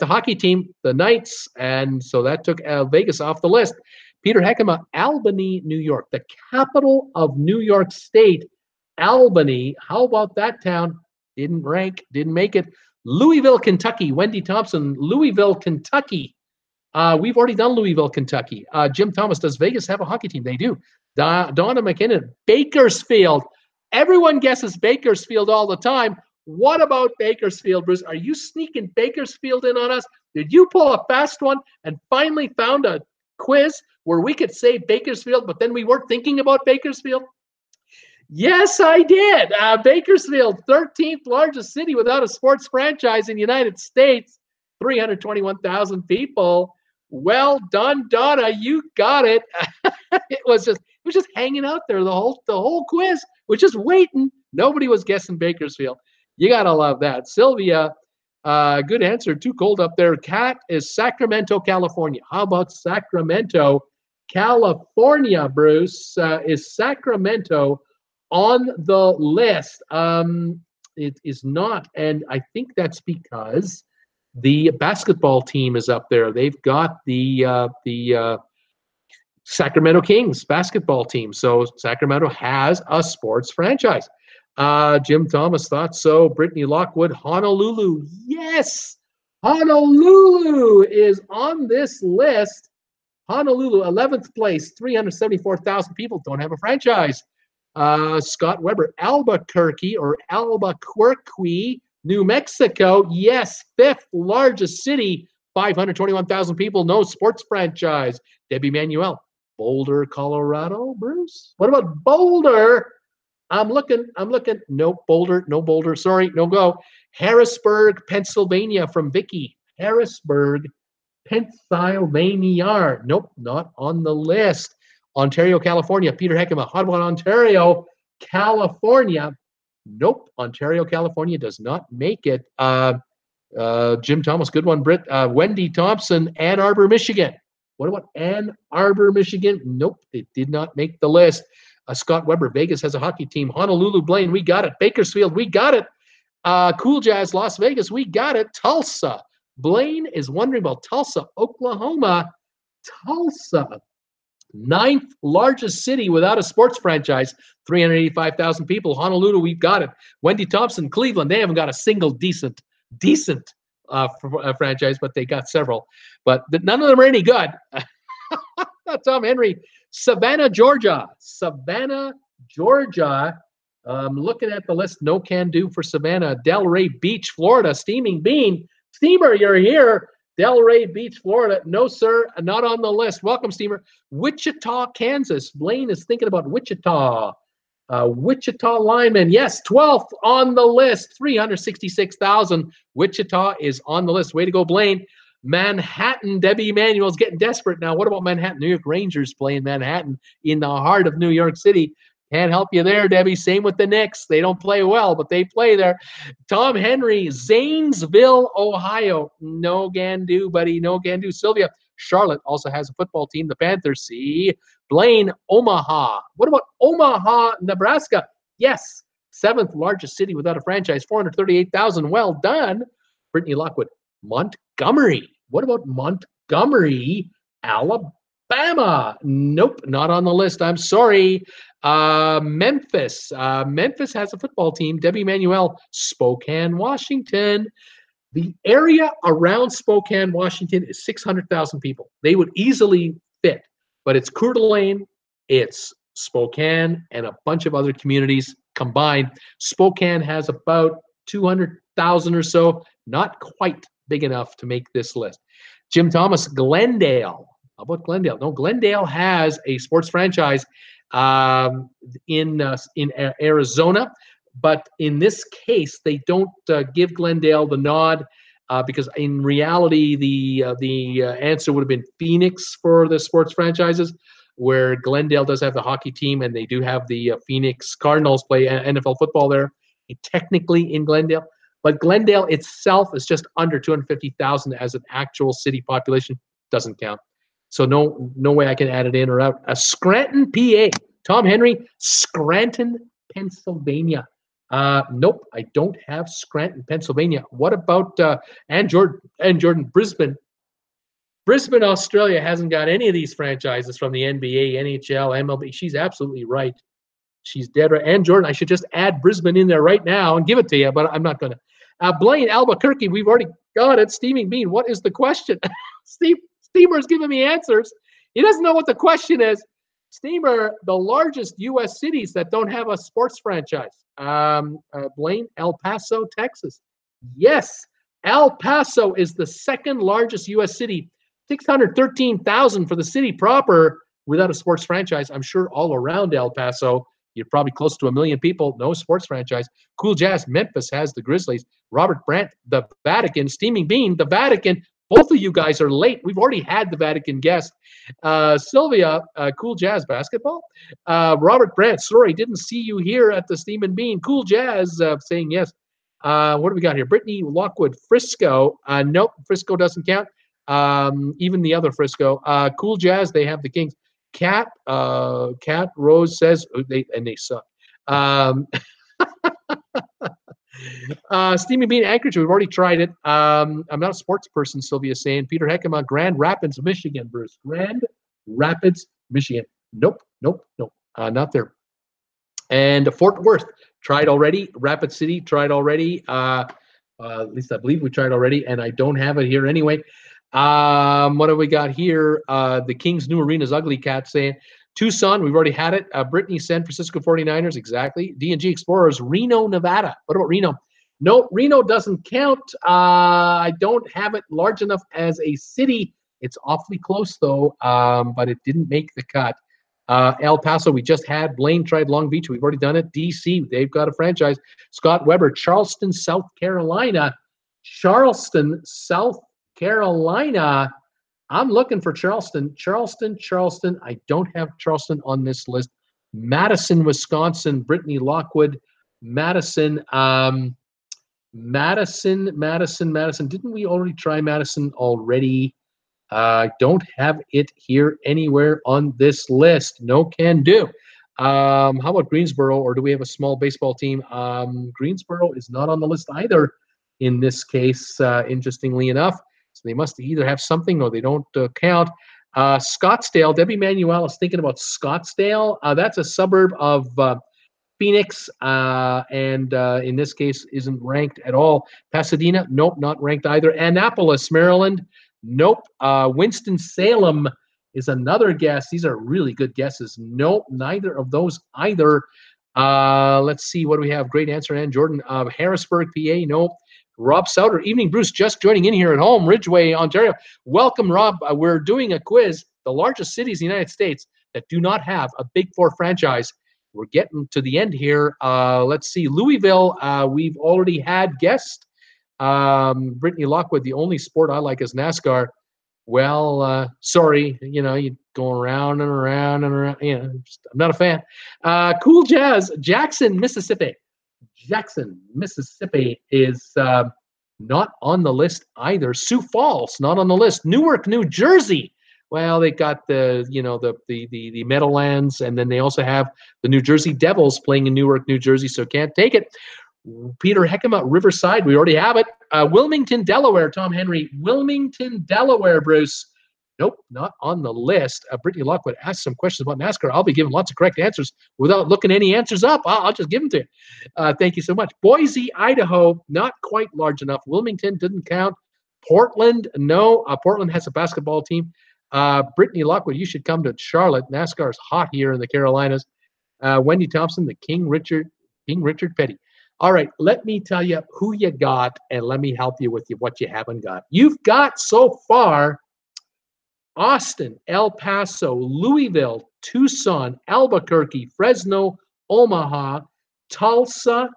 hockey team, the Knights, and so that took Vegas off the list. Peter Heckema, Albany, New York, the capital of New York State. Albany, how about that town? Didn't rank, didn't make it. Louisville, Kentucky, Wendy Thompson, Louisville, Kentucky. We've already done Louisville, Kentucky. Jim Thomas, does Vegas have a hockey team? They do. Donna McKinnon, Bakersfield. Everyone guesses Bakersfield all the time. What about Bakersfield, Bruce? Are you sneaking Bakersfield in on us? Did you pull a fast one and finally found a quiz where we could say Bakersfield, but then we weren't thinking about Bakersfield? Yes, I did. Bakersfield, 13th largest city without a sports franchise in the United States, 321,000 people. Well done, Donna. You got it. It was just hanging out there the whole quiz. We're just waiting. Nobody was guessing Bakersfield. You gotta love that. Sylvia, good answer. Too cold up there. Cat is Sacramento, California. How about Sacramento, California, Bruce? Is Sacramento on the list? It is not, and I think that's because the basketball team is up there. They've got the Sacramento Kings basketball team. So Sacramento has a sports franchise. Jim Thomas thought so. Brittany Lockwood, Honolulu. Yes, Honolulu is on this list. Honolulu, 11th place, 374,000 people don't have a franchise. Scott Weber, Albuquerque or Albuquerque, New Mexico. Yes, 5th largest city, 521,000 people, no sports franchise. Debbie Manuel, Boulder, Colorado, Bruce? What about Boulder? I'm looking. No Boulder. Sorry, no go. Harrisburg, Pennsylvania from Vicky. Harrisburg, Pennsylvania. Nope, not on the list. Ontario, California. Peter Heckema. How about Ontario, California? Nope. Ontario, California does not make it. Jim Thomas, good one, Britt. Wendy Thompson, Ann Arbor, Michigan. What about Ann Arbor, Michigan? Nope, it did not make the list. Scott Weber, Vegas has a hockey team. Honolulu, Blaine, we got it. Bakersfield, we got it. Cool Jazz, Las Vegas, we got it. Tulsa. Blaine is wondering about Tulsa, Oklahoma. Tulsa, ninth largest city without a sports franchise, 385,000 people. Honolulu, we've got it. Wendy Thompson, Cleveland, they haven't got a single decent franchise, but they got several. But none of them are any good. Tom Henry, Savannah, Georgia. Savannah, Georgia. Looking at the list, no can do for Savannah. Delray Beach, Florida. Steaming Bean. Steamer, you're here. Delray Beach, Florida. No, sir, not on the list. Welcome, Steamer. Wichita, Kansas. Blaine is thinking about Wichita. Wichita lineman. Yes, 12th on the list. 366,000. Wichita is on the list. Way to go, Blaine. Manhattan, Debbie Emanuel's getting desperate now. What about Manhattan? New York Rangers playing Manhattan in the heart of New York City. Can't help you there, Debbie. Same with the Knicks. They don't play well, but they play there. Tom Henry, Zanesville, Ohio. No can do, buddy. No can do. Sylvia, Charlotte also has a football team. The Panthers. See. Blaine, Omaha. What about Omaha, Nebraska? Yes. 7th largest city without a franchise. 438,000. Well done. Brittany Lockwood, Montgomery. What about Montgomery, Alabama? Nope, not on the list. I'm sorry. Memphis. Memphis has a football team. Debbie Manuel, Spokane, Washington. The area around Spokane, Washington is 600,000 people. They would easily fit, but it's Coeur d'Alene, it's Spokane, and a bunch of other communities combined. Spokane has about 200,000 or so, not quite big enough to make this list. Jim Thomas, Glendale. How about Glendale? No, Glendale has a sports franchise in Arizona, but in this case, they don't give Glendale the nod because in reality, the answer would have been Phoenix for the sports franchises, where Glendale does have the hockey team, and they do have the Phoenix Cardinals play NFL football there, technically in Glendale. But Glendale itself is just under 250,000 as an actual city population. Doesn't count. So no way I can add it in or out. Scranton, PA. Tom Henry, Scranton, Pennsylvania. Nope, I don't have Scranton, Pennsylvania. What about Ann Jordan, Brisbane? Brisbane, Australia hasn't got any of these franchises from the NBA, NHL, MLB. She's absolutely right. She's dead right. Ann Jordan, I should just add Brisbane in there right now and give it to you, but I'm not going to. Blaine, Albuquerque, we've already got it. Steaming Bean, what is the question? Steamer's giving me answers. He doesn't know what the question is. Steamer, the largest U.S. cities that don't have a sports franchise. Blaine, El Paso, Texas. Yes, El Paso is the 2nd largest U.S. city. 613,000 for the city proper without a sports franchise. I'm sure all around El Paso, you're probably close to 1 million people, no sports franchise. Cool Jazz, Memphis has the Grizzlies. Robert Brandt, the Vatican. Steaming Bean, the Vatican. Both of you guys are late. We've already had the Vatican guest. Sylvia, Cool Jazz basketball. Robert Brandt, sorry, didn't see you here at the Steaming Bean. Cool Jazz saying yes. What do we got here? Brittany Lockwood, Frisco. Nope, Frisco doesn't count. Even the other Frisco. Cool Jazz, they have the Kings. Cat Rose says they suck. Steaming Bean, Anchorage, we've already tried it. I'm not a sports person, Sylvia's saying. Peter Heckema, Grand Rapids, Michigan, Bruce. Grand Rapids, Michigan. Nope. Not there. And Fort Worth, tried already. Rapid City, tried already. At least I believe we tried already, and I don't have it here anyway. What have we got here? The Kings' new arena's Ugly Cat saying Tucson, we've already had it. Brittany, San Francisco 49ers, exactly. D&G Explorers, Reno, Nevada. What about Reno? No, Reno doesn't count. I don't have it large enough as a city. It's awfully close, though, but it didn't make the cut. El Paso, we just had. Blaine tried Long Beach. We've already done it. D.C., they've got a franchise. Scott Weber, Charleston, South Carolina. Charleston, South Carolina. I'm looking for Charleston. Charleston. I don't have Charleston on this list. Madison, Wisconsin. Brittany Lockwood. Madison. Madison. Didn't we already try Madison already? Don't have it here anywhere on this list. No can do. How about Greensboro, or do we have a small baseball team? Greensboro is not on the list either in this case, interestingly enough. So they must either have something or they don't count. Scottsdale, Debbie Manuel is thinking about Scottsdale. That's a suburb of Phoenix, and in this case isn't ranked at all. Pasadena, nope, not ranked either. Annapolis, Maryland, nope. Winston-Salem is another guess. These are really good guesses. Nope, neither of those either. Let's see, what do we have? Great answer, Ann Jordan. Harrisburg, PA, nope. Rob Souter, evening, Bruce, just joining in here at home, Ridgeway, Ontario. Welcome, Rob. We're doing a quiz, the largest cities in the United States that do not have a Big Four franchise. We're getting to the end here. Let's see, Louisville, we've already had guests. Brittany Lockwood, the only sport I like is NASCAR. Well, sorry, you know, you go around and around and around. You know, I'm not a fan. Cool Jazz, Jackson, Mississippi. Jackson, Mississippi is not on the list either. Sioux Falls, not on the list. Newark, New Jersey. Well, they got the, you know, the Meadowlands, and then they also have the New Jersey Devils playing in Newark, New Jersey, so can't take it. Peter Heckema, Riverside, we already have it. Wilmington, Delaware, Tom Henry. Wilmington, Delaware, Bruce. Nope, not on the list. Brittany Lockwood asked some questions about NASCAR. I'll be giving lots of correct answers without looking any answers up. I'll just give them to you. Thank you so much. Boise, Idaho, not quite large enough. Wilmington didn't count. Portland, no. Portland has a basketball team. Brittany Lockwood, you should come to Charlotte. NASCAR is hot here in the Carolinas. Wendy Thompson, the King Richard Petty. All right, let me tell you who you got, and let me help you with what you haven't got. You've got so far Austin, El Paso, Louisville, Tucson, Albuquerque, Fresno, Omaha, Tulsa,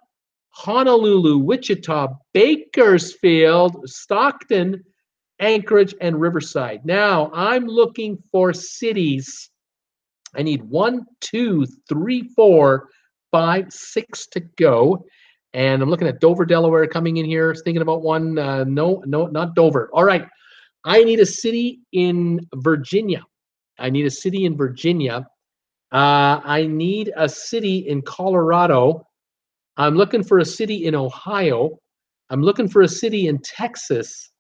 Honolulu, Wichita, Bakersfield, Stockton, Anchorage, and Riverside. Now, I'm looking for cities. I need 1, 2, 3, 4, 5, 6 to go. And I'm looking at Dover, Delaware coming in here. Thinking about one. No, not Dover. All right. I need a city in Virginia. I need a city in Virginia. I need a city in Colorado. I'm looking for a city in Ohio. I'm looking for a city in Texas.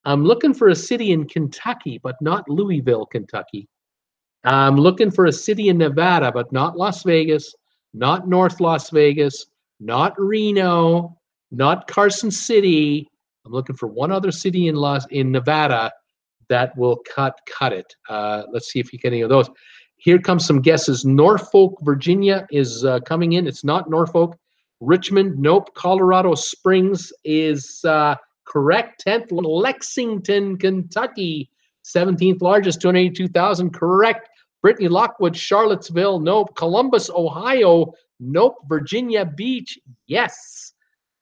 I'm looking for a city in Kentucky, but not Louisville, Kentucky. I'm looking for a city in Nevada, but not Las Vegas, not North Las Vegas, not Reno, not Carson City. I'm looking for one other city in Nevada that will cut it. Let's see if you get any of those. Here comes some guesses. Norfolk, Virginia is coming in. It's not Norfolk. Richmond, nope. Colorado Springs is correct. 10th. Lexington, Kentucky, 17th largest, 282,000. Correct. Brittany Lockwood, Charlottesville, nope. Columbus, Ohio, nope. Virginia Beach, yes.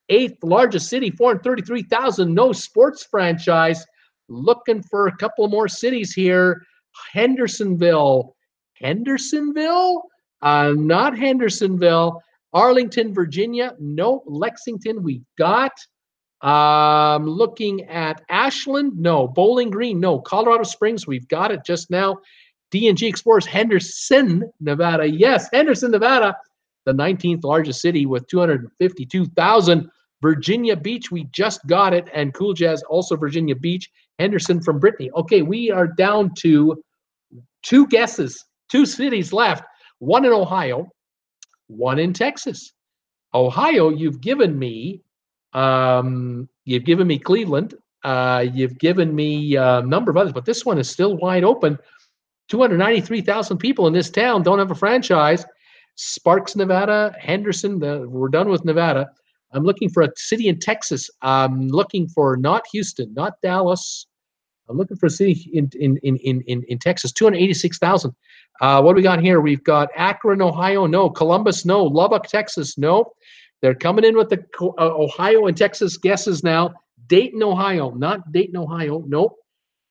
8th largest city, 433,000. No sports franchise. Looking for a couple more cities here. Hendersonville. Not Hendersonville. Arlington, Virginia. No. Lexington, we got. Looking at Ashland. No. Bowling Green. No. Colorado Springs, we've got it just now. D&G Explorers, Henderson, Nevada. Yes, Henderson, Nevada. The 19th largest city with 252,000. Virginia Beach, we just got it. And Cool Jazz, also Virginia Beach. Henderson from Brittany. Okay, we are down to 2 guesses, 2 cities left. 1 in Ohio, 1 in Texas. Ohio, you've given me Cleveland. You've given me a number of others, but this one is still wide open. 293,000 people in this town don't have a franchise. Sparks, Nevada, Henderson, we're done with Nevada. I'm looking for a city in Texas. I'm looking for not Houston, not Dallas. I'm looking for a city in Texas, 286,000. What do we got here? We've got Akron, Ohio, no. Columbus, no. Lubbock, Texas, no. They're coming in with the Ohio and Texas guesses now. Dayton, Ohio, not Dayton, Ohio, nope.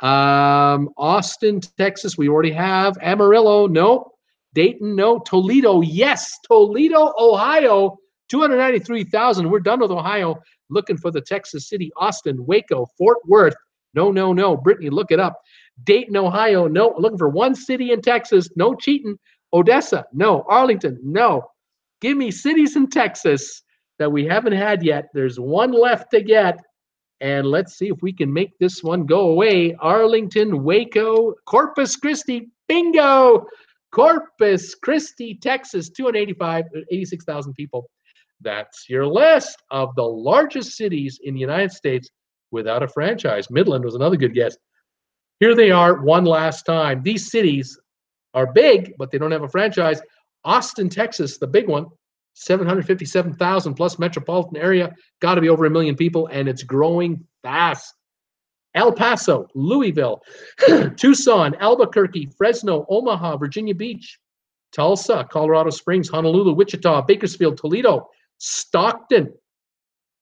Austin, Texas, we already have. Amarillo, no. Dayton, no. Toledo, yes. Toledo, Ohio, 293,000. We're done with Ohio. Looking for the Texas city. Austin, Waco, Fort Worth. No. Brittany, look it up. Dayton, Ohio, no. Looking for one city in Texas, no cheating. Odessa, no. Arlington, no. Give me cities in Texas that we haven't had yet. There's one left to get. And let's see if we can make this one go away. Arlington, Waco, Corpus Christi, bingo! Corpus Christi, Texas, 86,000 people. That's your list of the largest cities in the United States without a franchise. Midland was another good guess. Here they are one last time. These cities are big, but they don't have a franchise. Austin, Texas, the big one, 757,000 plus metropolitan area, got to be over 1 million people, and it's growing fast. El Paso, Louisville, Tucson, Albuquerque, Fresno, Omaha, Virginia Beach, Tulsa, Colorado Springs, Honolulu, Wichita, Bakersfield, Toledo, Stockton,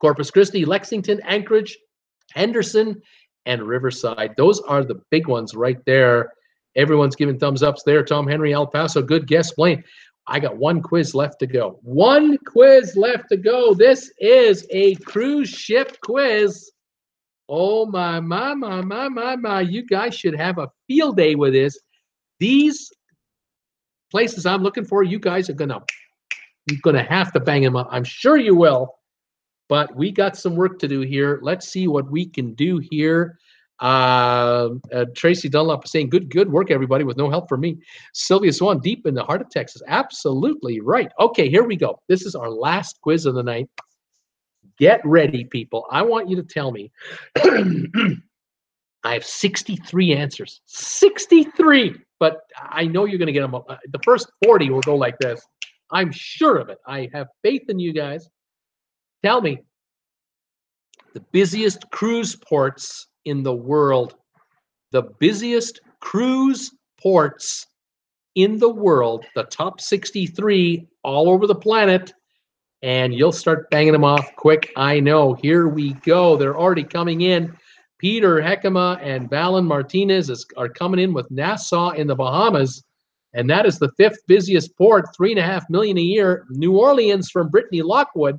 Corpus Christi, Lexington, Anchorage, Henderson, and Riverside. Those are the big ones right there. Everyone's giving thumbs ups there. Tom Henry, El Paso, good guess. Blaine, I got one quiz left to go. One quiz left to go. This is a cruise ship quiz. Oh, my. You guys should have a field day with this. These places I'm looking for, you guys are you're gonna have to bang them up. I'm sure you will. But we got some work to do here. Let's see what we can do here. Tracy Dunlop is saying, good work, everybody, with no help from me. Sylvia Swan, deep in the heart of Texas. Absolutely right. Okay, here we go. This is our last quiz of the night. Get ready, people. I want you to tell me. I have 63 answers. 63! But I know you're going to get them. The first 40 will go like this. I'm sure of it. I have faith in you guys. Tell me the busiest cruise ports in the world. The busiest cruise ports in the world, the top 63 all over the planet. And you'll start banging them off quick. I know. Here we go. They're already coming in. Peter Heckema and Valen Martinez are coming in with Nassau in the Bahamas. And that is the 5th busiest port, 3.5 million a year. New Orleans from Brittany Lockwood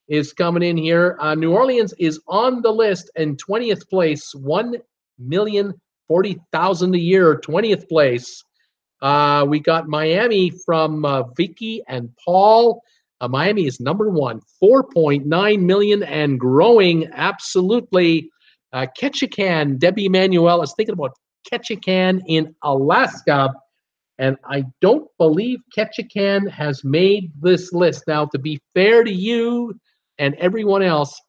is coming in here. New Orleans is on the list in 20th place, 1,040,000 a year, 20th place. We got Miami from Vicky and Paul. Miami is number 1, 4.9 million and growing. Absolutely. Ketchikan, Debbie Manuel is thinking about Ketchikan in Alaska. And I don't believe Ketchikan has made this list. Now, to be fair to you and everyone else,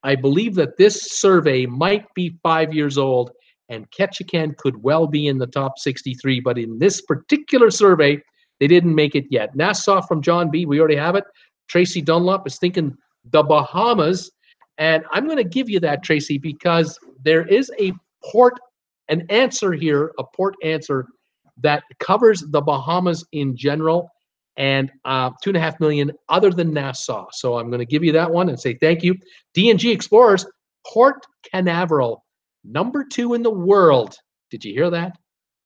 I believe that this survey might be 5 years old, and Ketchikan could well be in the top 63. But in this particular survey, they didn't make it yet. Nassau from John B., we already have it. Tracy Dunlop is thinking the Bahamas. And I'm going to give you that, Tracy, because there is a port, an answer here, a port answer that covers the Bahamas in general, and 2.5 million other than Nassau. So I'm going to give you that one and say thank you. D&G Explorers, Port Canaveral, number 2 in the world. Did you hear that?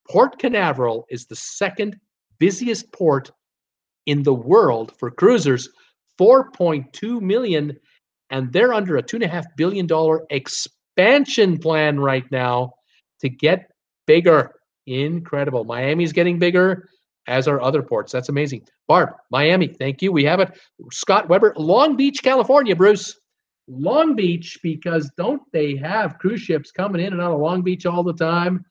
Port Canaveral is the 2nd busiest port in the world for cruisers, 4.2 million, and they're under a $2.5 billion expansion plan right now to get bigger. Incredible. Miami's getting bigger, as are other ports. That's amazing. Barb, Miami, thank you. We have it. Scott Weber, Long Beach, California, Bruce. Long Beach, because don't they have cruise ships coming in and out of Long Beach all the time?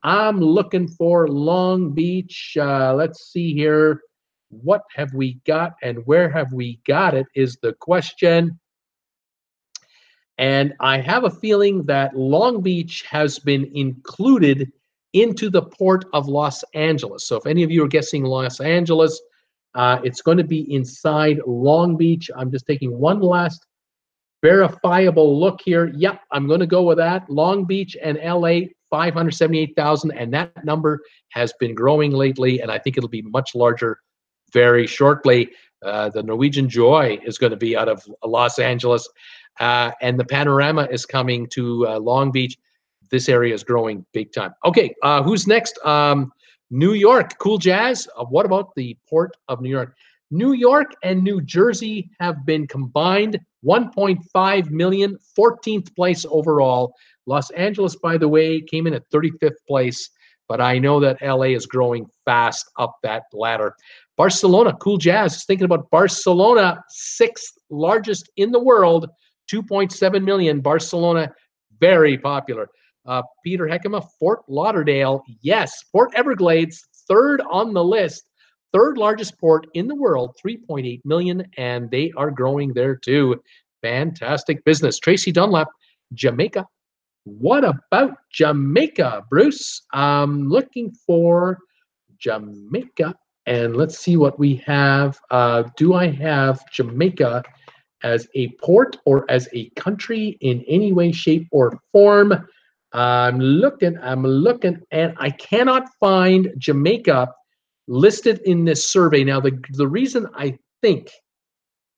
I'm looking for Long Beach. Let's see here. What have we got and where have we got it is the question. And I have a feeling that Long Beach has been included into the port of Los Angeles. So if any of you are guessing Los Angeles, it's going to be inside Long Beach. I'm just taking one last verifiable look here. Yep, I'm going to go with that. Long Beach and LA, 578,000, and that number has been growing lately, and I think it'll be much larger very shortly. The Norwegian Joy is going to be out of Los Angeles, and the Panorama is coming to Long Beach. This area is growing big time. Okay, who's next? New York, Cool Jazz. What about the Port of New York? New York and New Jersey have been combined 1.5 million, 14th place overall. Los Angeles, by the way, came in at 35th place, but I know that LA is growing fast up that ladder. Barcelona, Cool Jazz is thinking about Barcelona, 6th largest in the world, 2.7 million. Barcelona, very popular. Peter Heckema, Fort Lauderdale, yes. Port Everglades, 3rd on the list. 3rd largest port in the world, 3.8 million, and they are growing there too. Fantastic business. Tracy Dunlap, Jamaica. What about Jamaica, Bruce? I'm looking for Jamaica, and let's see what we have. Do I have Jamaica as a port or as a country in any way, shape, or form? I'm looking, and I cannot find Jamaica listed in this survey. Now, the reason I think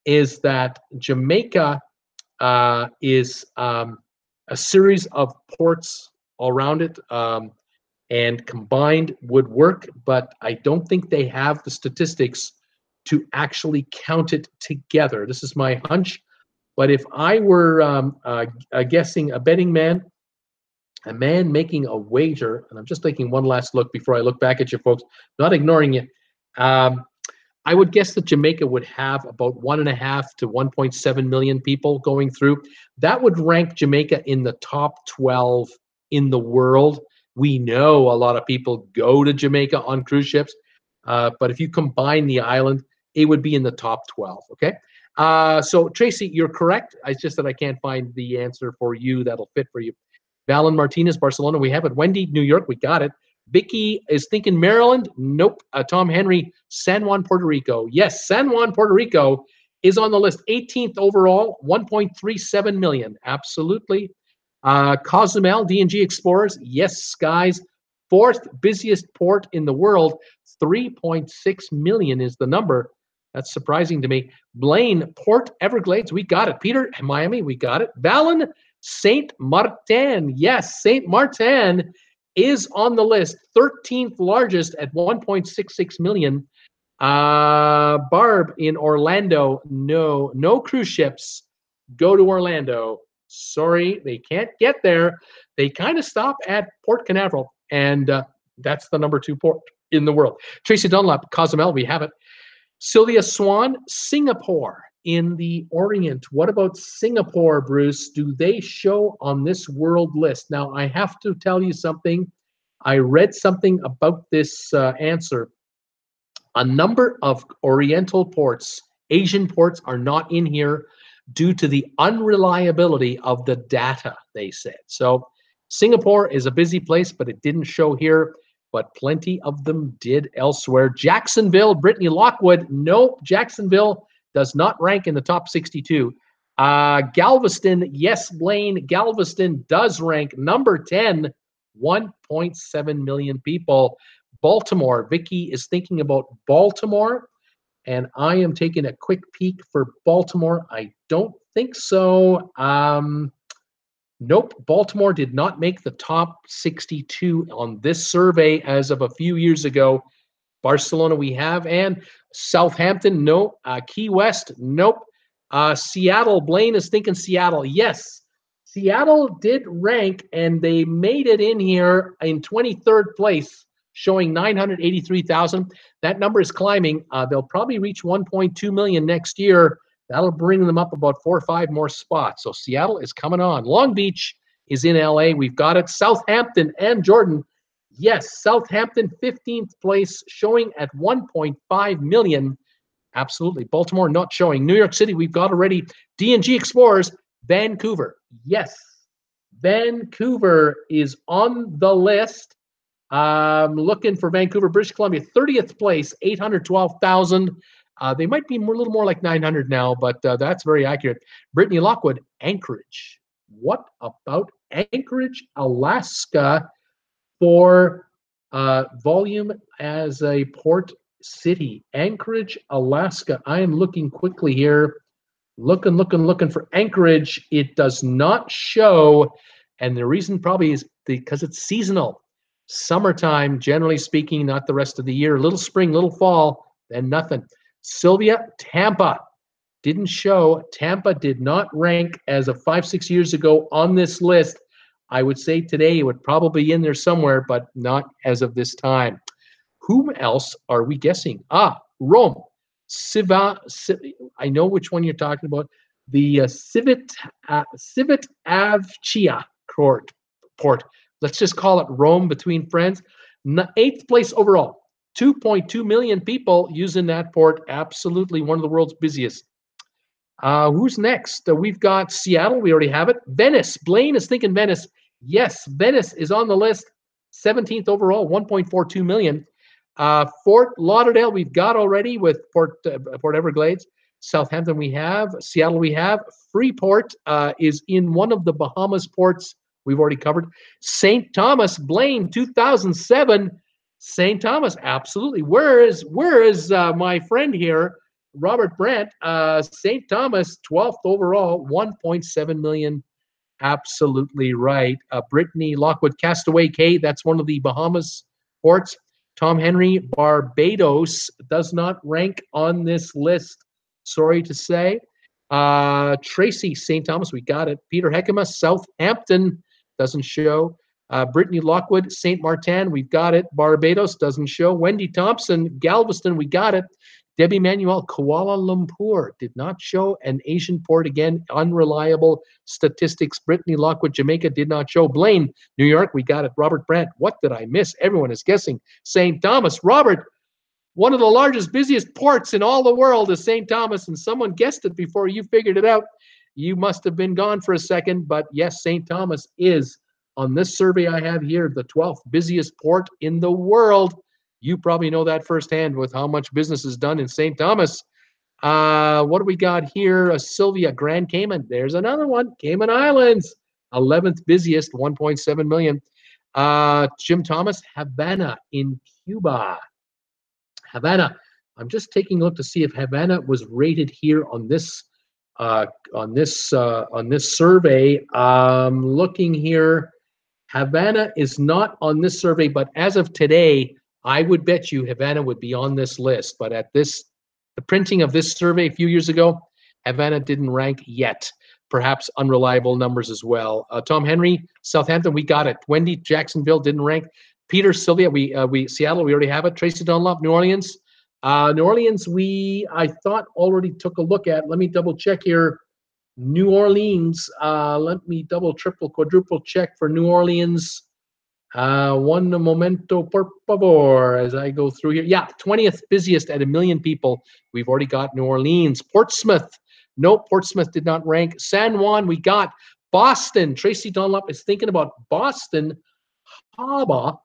is that Jamaica is a series of ports all around it, and combined would work, but I don't think they have the statistics to actually count it together. This is my hunch, but if I were guessing, a betting man, a man making a wager, and I'm just taking one last look before I look back at you folks, not ignoring you. I would guess that Jamaica would have about 1.5 to 1.7 million people going through. That would rank Jamaica in the top 12 in the world. We know a lot of people go to Jamaica on cruise ships, but if you combine the island, it would be in the top 12, okay? So, Tracy, you're correct. It's just that I can't find the answer for you that'll fit for you. Valen Martinez, Barcelona, we have it. Wendy, New York, we got it. Vicky is thinking Maryland. Nope. Tom Henry, San Juan, Puerto Rico. Yes, San Juan, Puerto Rico is on the list. 18th overall, 1.37 million. Absolutely. Cozumel, D&G Explorers. Yes, guys. 4th busiest port in the world. 3.6 million is the number. That's surprising to me. Blaine, Port Everglades. We got it. Peter, Miami. We got it. Valen, Saint Martin. Yes, Saint Martin is on the list, 13th largest at 1.66 million. Barb in Orlando, no cruise ships go to Orlando. Sorry, they can't get there. They kind of stop at Port Canaveral, and that's the number 2 port in the world. Tracy Dunlap, Cozumel, we have it. Sylvia Swan, Singapore in the Orient. What about Singapore, Bruce? Do they show on this world list? Now, I have to tell you something. I read something about this answer. A number of Oriental ports, Asian ports, are not in here due to the unreliability of the data, they said. So Singapore is a busy place, but it didn't show here. But plenty of them did elsewhere. Jacksonville, Brittany Lockwood. Nope, Jacksonville does not rank in the top 62. Galveston, yes, Blaine, Galveston does rank number 10, 1.7 million people. Baltimore, Vicky is thinking about Baltimore, and I am taking a quick peek for Baltimore. I don't think so. Nope, Baltimore did not make the top 62 on this survey as of a few years ago. Barcelona we have, and Southampton, no. Key West, nope. Seattle, Blaine is thinking Seattle. Yes, Seattle did rank, and they made it in here in 23rd place, showing 983,000. That number is climbing. They'll probably reach 1.2 million next year. That'll bring them up about 4 or 5 more spots. So Seattle is coming on. Long Beach is in LA. We've got it. Southampton and Jordan. Yes, Southampton 15th place, showing at 1.5 million. Absolutely. Baltimore not showing. New York City, we've got already. D&G Explorers. Vancouver. Yes, Vancouver is on the list. Looking for Vancouver, British Columbia, 30th place, 812,000. They might be a little more like 900 now, but that's very accurate. Brittany Lockwood, Anchorage. What about Anchorage, Alaska, for volume as a port city? Anchorage, Alaska. I am looking quickly here. Looking for Anchorage. It does not show, and the reason probably is because it's seasonal. Summertime, generally speaking, not the rest of the year. Little spring, little fall, then nothing. Sylvia, Tampa didn't show. Tampa did not rank as of 5-6 years ago on this list. I would say today it would probably be in there somewhere, but not as of this time. Whom else are we guessing? Rome. I know which one you're talking about. The Civitavcia port. Let's just call it Rome between friends. 8th place overall. 2.2 million people using that port. Absolutely one of the world's busiest. Who's next? We've got Seattle. We already have it. Venice. Blaine is thinking Venice. Yes, Venice is on the list. 17th overall, 1.42 million. Fort Lauderdale, we've got already with Port Everglades. Southampton, we have. Seattle, we have. Freeport is in one of the Bahamas ports we've already covered. St. Thomas, Blaine, 2007. St. Thomas, absolutely. Where is my friend here, Robert Brandt? St. Thomas, 12th overall, 1.7 million. Absolutely right. Brittany Lockwood, Castaway Cay, that's one of the Bahamas ports. Tom Henry, Barbados does not rank on this list, sorry to say. Tracy, St. Thomas, we got it. Peter Heckema, Southampton, doesn't show. Brittany Lockwood, St. Martin, we've got it. Barbados doesn't show. Wendy Thompson, Galveston, we got it. Debbie Manuel, Kuala Lumpur, did not show. An Asian port, again, unreliable statistics. Brittany Lockwood, Jamaica, did not show. Blaine, New York, we got it. Robert Brandt, what did I miss? Everyone is guessing. St. Thomas. Robert, one of the largest, busiest ports in all the world is St. Thomas, and someone guessed it before you figured it out. You must have been gone for a second, but yes, St. Thomas is, on this survey I have here, the 12th busiest port in the world. You probably know that firsthand with how much business is done in St. Thomas. What do we got here? Sylvia, Grand Cayman. There's another one. Cayman Islands, 11th busiest, 1.7 million. Jim Thomas, Havana in Cuba. Havana. I'm just taking a look to see if Havana was rated here on this survey. Looking here, Havana is not on this survey, but as of today, I would bet you Havana would be on this list. But at the printing of this survey a few years ago, Havana didn't rank yet. Perhaps unreliable numbers as well. Tom Henry, Southampton, we got it. Wendy, Jacksonville didn't rank. Peter, Sylvia, Seattle, we already have it. Tracy Dunlop, New Orleans. New Orleans, I thought already took a look at. Let me double check here. New Orleans, let me double, triple, quadruple check for New Orleans. One momento, por favor, as I go through here. Yeah, 20th busiest at 1 million people. We've already got New Orleans. Portsmouth, no, Portsmouth did not rank. San Juan, we got. Boston, Tracy Dunlop is thinking about Boston Harbor.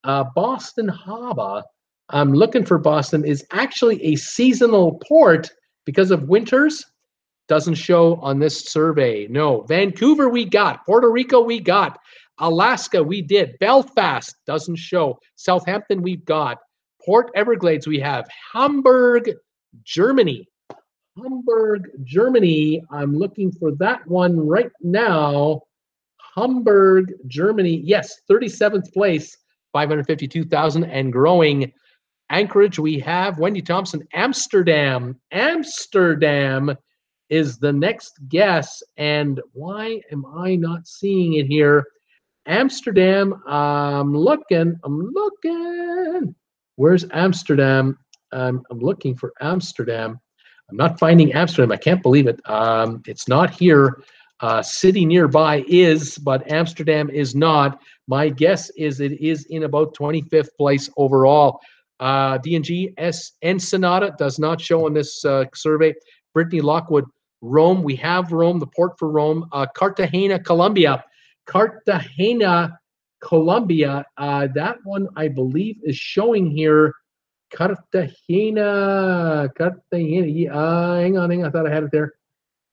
Boston Harbor, I'm looking for Boston, is actually a seasonal port because of winters. Doesn't show on this survey. No. Vancouver, we got. Puerto Rico, we got. Alaska, we did. Belfast, doesn't show. Southampton, we've got. Port Everglades, we have. Hamburg, Germany. Hamburg, Germany. I'm looking for that one right now. Hamburg, Germany. Yes, 37th place, 552,000 and growing. Anchorage, we have. Wendy Thompson. Amsterdam. Amsterdam is the next guess. And why am I not seeing it here? Amsterdam, I'm looking. Where's Amsterdam? I'm looking for Amsterdam. I'm not finding Amsterdam. I can't believe it. It's not here. City nearby is, but Amsterdam is not. My guess is it is in about 25th place overall. D&G Ensenada does not show on this survey. Brittany Lockwood, Rome. We have Rome, the port for Rome. Cartagena, Colombia. Cartagena, Colombia. That one, I believe, is showing here. Cartagena. Hang on. I thought I had it there.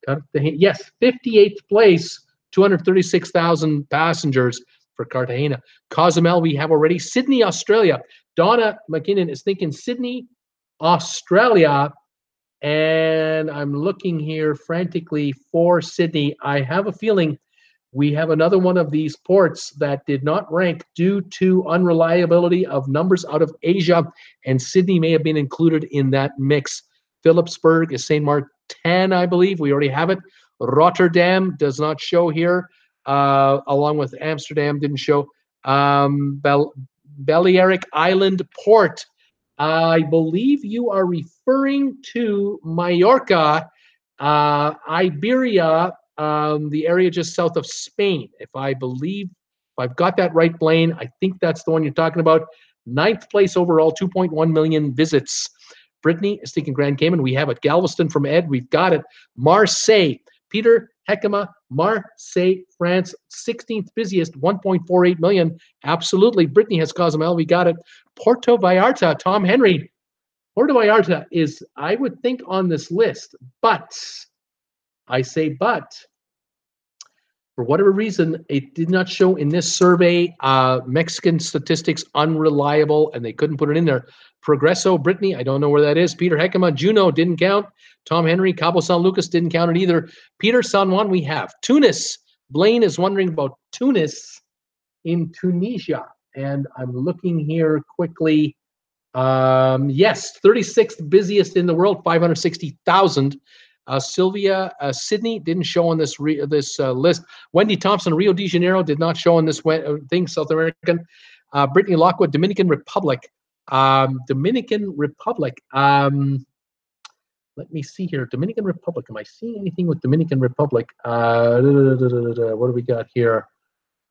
Cartagena. Yes, 58th place, 236,000 passengers for Cartagena. Cozumel, we have already. Sydney, Australia. Donna McKinnon is thinking Sydney, Australia. And I'm looking here frantically for Sydney. I have a feeling we have another one of these ports that did not rank due to unreliability of numbers out of Asia, and Sydney may have been included in that mix. Phillipsburg is St. Martin, I believe. We already have it. Rotterdam does not show here. along with Amsterdam, didn't show. Balearic Island Port. I believe you are referring to Mallorca, Iberia, the area just south of Spain. If I've got that right, Blaine, I think that's the one you're talking about. 9th place overall, 2.1 million visits. Brittany is thinking Grand Cayman. We have it. Galveston from Ed. We've got it. Marseille. Peter Heckema, Marseille, France, 16th busiest, 1.48 million. Absolutely. Brittany has Cozumel. We got it. Puerto Vallarta, Tom Henry. Puerto Vallarta is, I would think, on this list, but I say but. For whatever reason, it did not show in this survey. Mexican statistics unreliable, and they couldn't put it in there. Progreso, Brittany, I don't know where that is. Peter Heckema, Juno didn't count. Tom Henry, Cabo San Lucas didn't count it either. Peter San Juan, we have. Tunis, Blaine is wondering about Tunis in Tunisia, and I'm looking here quickly. Yes, 36th busiest in the world, 560,000. Sylvia Sydney didn't show on this list. Wendy Thompson, Rio de Janeiro, did not show on this thing. South American. Brittany Lockwood, Dominican Republic. Dominican Republic. Let me see here. Dominican Republic. Am I seeing anything with Dominican Republic? What do we got here?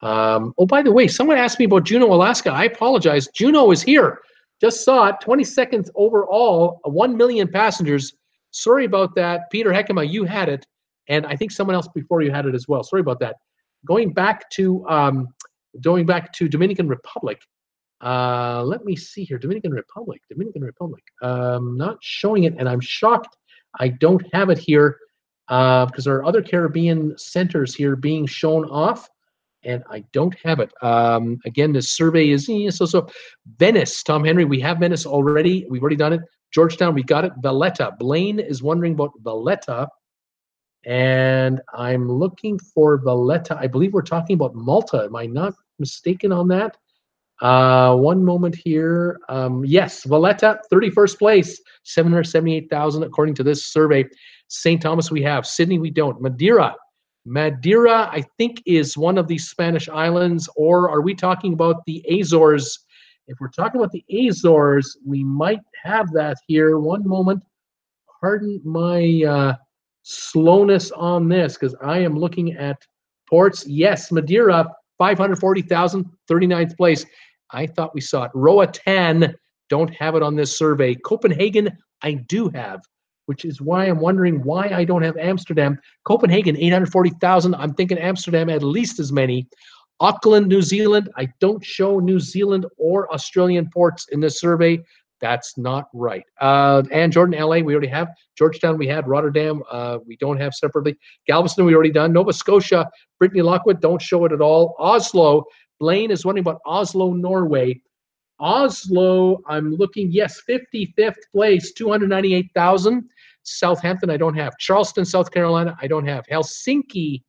Oh, by the way, someone asked me about Juneau, Alaska. I apologize. Juneau is here. Just saw it. 22nd overall, 1 million passengers. Sorry about that. Peter Heckema, you had it. And I think someone else before you had it as well. Sorry about that. Going back to Dominican Republic. Let me see here. Dominican Republic. Not showing it, and I'm shocked I don't have it here because there are other Caribbean centers here being shown off, and I don't have it. Again, this survey is so. Venice, Tom Henry, we have Venice already. We've already done it. Georgetown, we got it. Valletta. Blaine is wondering about Valletta, and I'm looking for Valletta. I believe we're talking about Malta. Am I not mistaken on that? One moment here. Yes, Valletta, 31st place, 778,000 according to this survey. St. Thomas we have. Sydney we don't. Madeira, I think, is one of these Spanish islands, or are we talking about the Azores? If we're talking about the Azores, we might have that here. One moment. Pardon my slowness on this, because I am looking at ports. Yes, Madeira, 540,000, 39th place. I thought we saw it. Roatan, don't have it on this survey. Copenhagen, I do have, which is why I'm wondering why I don't have Amsterdam. Copenhagen, 840,000. I'm thinking Amsterdam at least as many. Auckland, New Zealand, I don't show New Zealand or Australian ports in this survey. That's not right. And Jordan, LA, we already have. Georgetown, we had. Rotterdam, we don't have separately. Galveston, we already done. Nova Scotia, Brittany Lockwood, don't show it at all. Oslo, Blaine is wondering about Oslo, Norway. Oslo, I'm looking, yes, 55th place, 298,000. Southampton, I don't have. Charleston, South Carolina, I don't have. Helsinki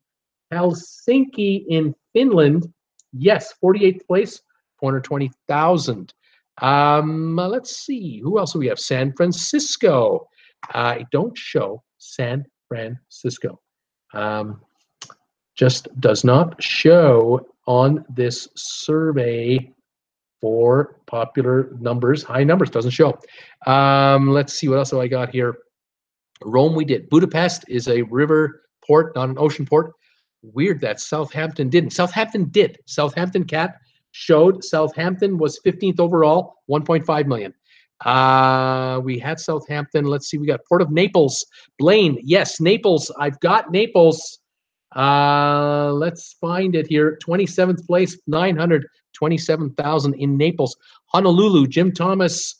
in Finland, yes, 48th place, 420,000. Let's see, who else do we have? San Francisco. I don't show San Francisco. Just does not show on this survey for popular numbers. High numbers doesn't show. Let's see, what else have I got here? Rome we did. Budapest is a river port, not an ocean port. Weird that Southampton didn't. Southampton did. Southampton Cat showed. Southampton was 15th overall, 1.5 million. We had Southampton. Let's see, we got Port of Naples. Blaine, yes, Naples. I've got Naples. Let's find it here. 27th place, 927,000 in Naples. Honolulu, Jim Thomas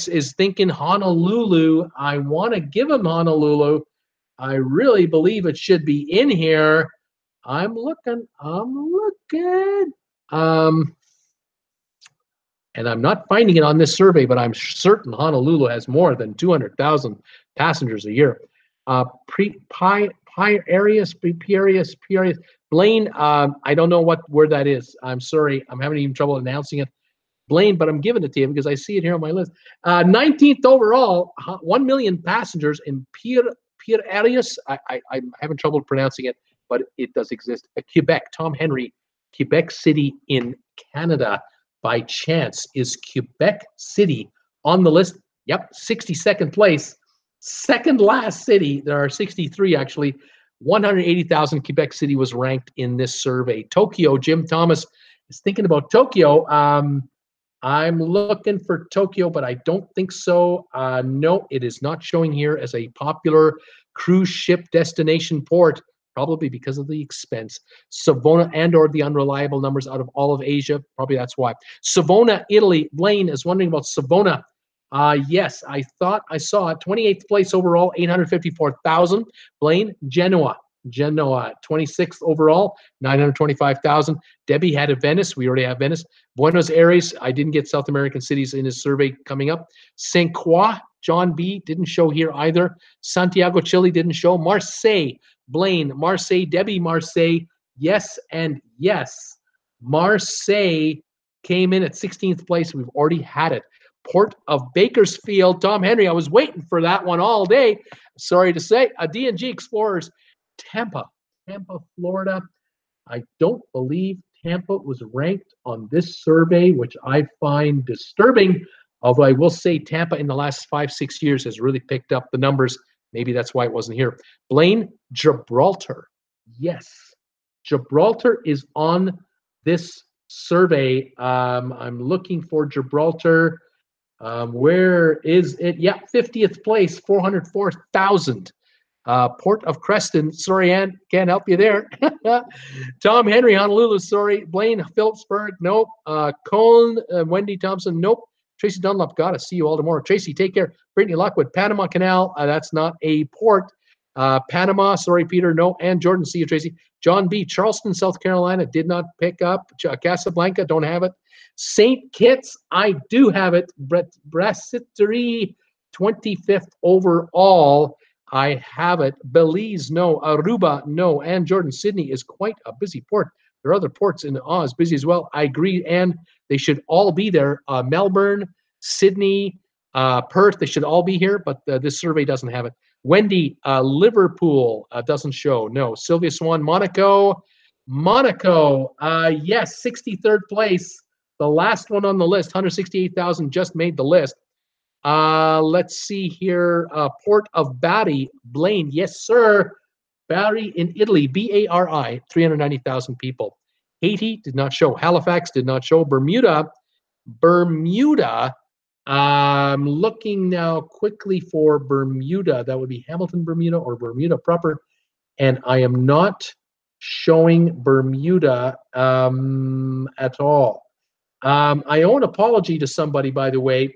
is thinking Honolulu. I want to give him Honolulu. I really believe it should be in here. I'm looking. And I'm not finding it on this survey, but I'm certain Honolulu has more than 200,000 passengers a year. Pierius. Blaine, I don't know where that is. I'm sorry. I'm having even trouble announcing it. Blaine, but I'm giving it to you because I see it here on my list. 19th overall, 1 million passengers in Pierius. I'm having trouble pronouncing it. but it does exist. Quebec, Tom Henry, Quebec City in Canada. By chance, is Quebec City on the list? Yep, 62nd place. Second last city. There are 63 actually. 180,000. Quebec City was ranked in this survey. Tokyo, Jim Thomas is thinking about Tokyo. I'm looking for Tokyo, but I don't think so. No, it is not showing here as a popular cruise ship destination port, probably because of the expense. Savona and or the unreliable numbers out of all of Asia, probably that's why. Savona, Italy. Blaine is wondering about Savona. Yes, I thought I saw it. 28th place overall, 854,000. Blaine, Genoa, 26th overall, 925,000. Debbie had a Venice. We already have Venice. Buenos Aires. I didn't get South American cities in his survey coming up. Saint Croix, John B. didn't show here either. Santiago, Chile didn't show. Marseille, Blaine, Marseille, Debbie, Marseille. Yes and yes. Marseille came in at 16th place. We've already had it. Port of Bakersfield, Tom Henry. I was waiting for that one all day. Sorry to say. D&G Explorers, Tampa, Florida. I don't believe Tampa was ranked on this survey, which I find disturbing. Although I will say Tampa in the last 5-6 years has really picked up the numbers. Maybe that's why it wasn't here. Blaine, Gibraltar. Yes, Gibraltar is on this survey. I'm looking for Gibraltar. Where is it? Yeah, 50th place, 404,000. Port of Creston. Sorry, Ann, can't help you there. Tom Henry, Honolulu. Sorry. Blaine, Phillipsburg. Nope. Colin, Wendy Thompson. Nope. Tracy Dunlop. Got to see you all tomorrow. Tracy, take care. Brittany Lockwood, Panama Canal. That's not a port. Panama. Sorry, Peter. No. And Jordan. See you, Tracy. John B. Charleston, South Carolina. Did not pick up. Casablanca. Don't have it. St. Kitts, I do have it. Brasserie, 25th overall. I have it. Belize, no. Aruba, no. And Jordan, Sydney is quite a busy port. There are other ports in Oz busy as well. I agree, and they should all be there. Melbourne, Sydney, Perth, they should all be here, but this survey doesn't have it. Wendy, Liverpool doesn't show. No. Sylvia Swan, Monaco. Yes, 63rd place. The last one on the list, 168,000 just made the list. Let's see here. Port of Bari, Blaine. Yes, sir. Bari in Italy, Bari, 390,000 people. Haiti did not show. Halifax did not show. Bermuda. I'm looking now quickly for Bermuda. That would be Hamilton, Bermuda, or Bermuda proper. And I am not showing Bermuda at all. I owe an apology to somebody, by the way.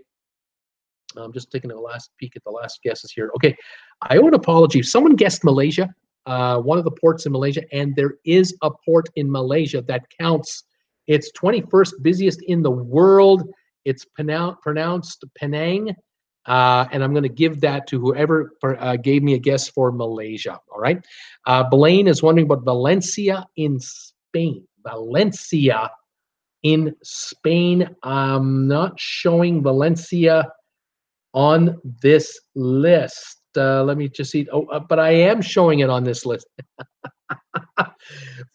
I'm just taking a last peek at the last guesses here. Okay, I owe an apology. Someone guessed Malaysia, one of the ports in Malaysia, and there is a port in Malaysia that counts. It's 21st busiest in the world. It's pronounced Penang, and I'm going to give that to whoever gave me a guess for Malaysia. All right. Blaine is wondering about Valencia in Spain. Valencia in Spain. I'm not showing Valencia on this list. Let me just see. Oh, but I am showing it on this list.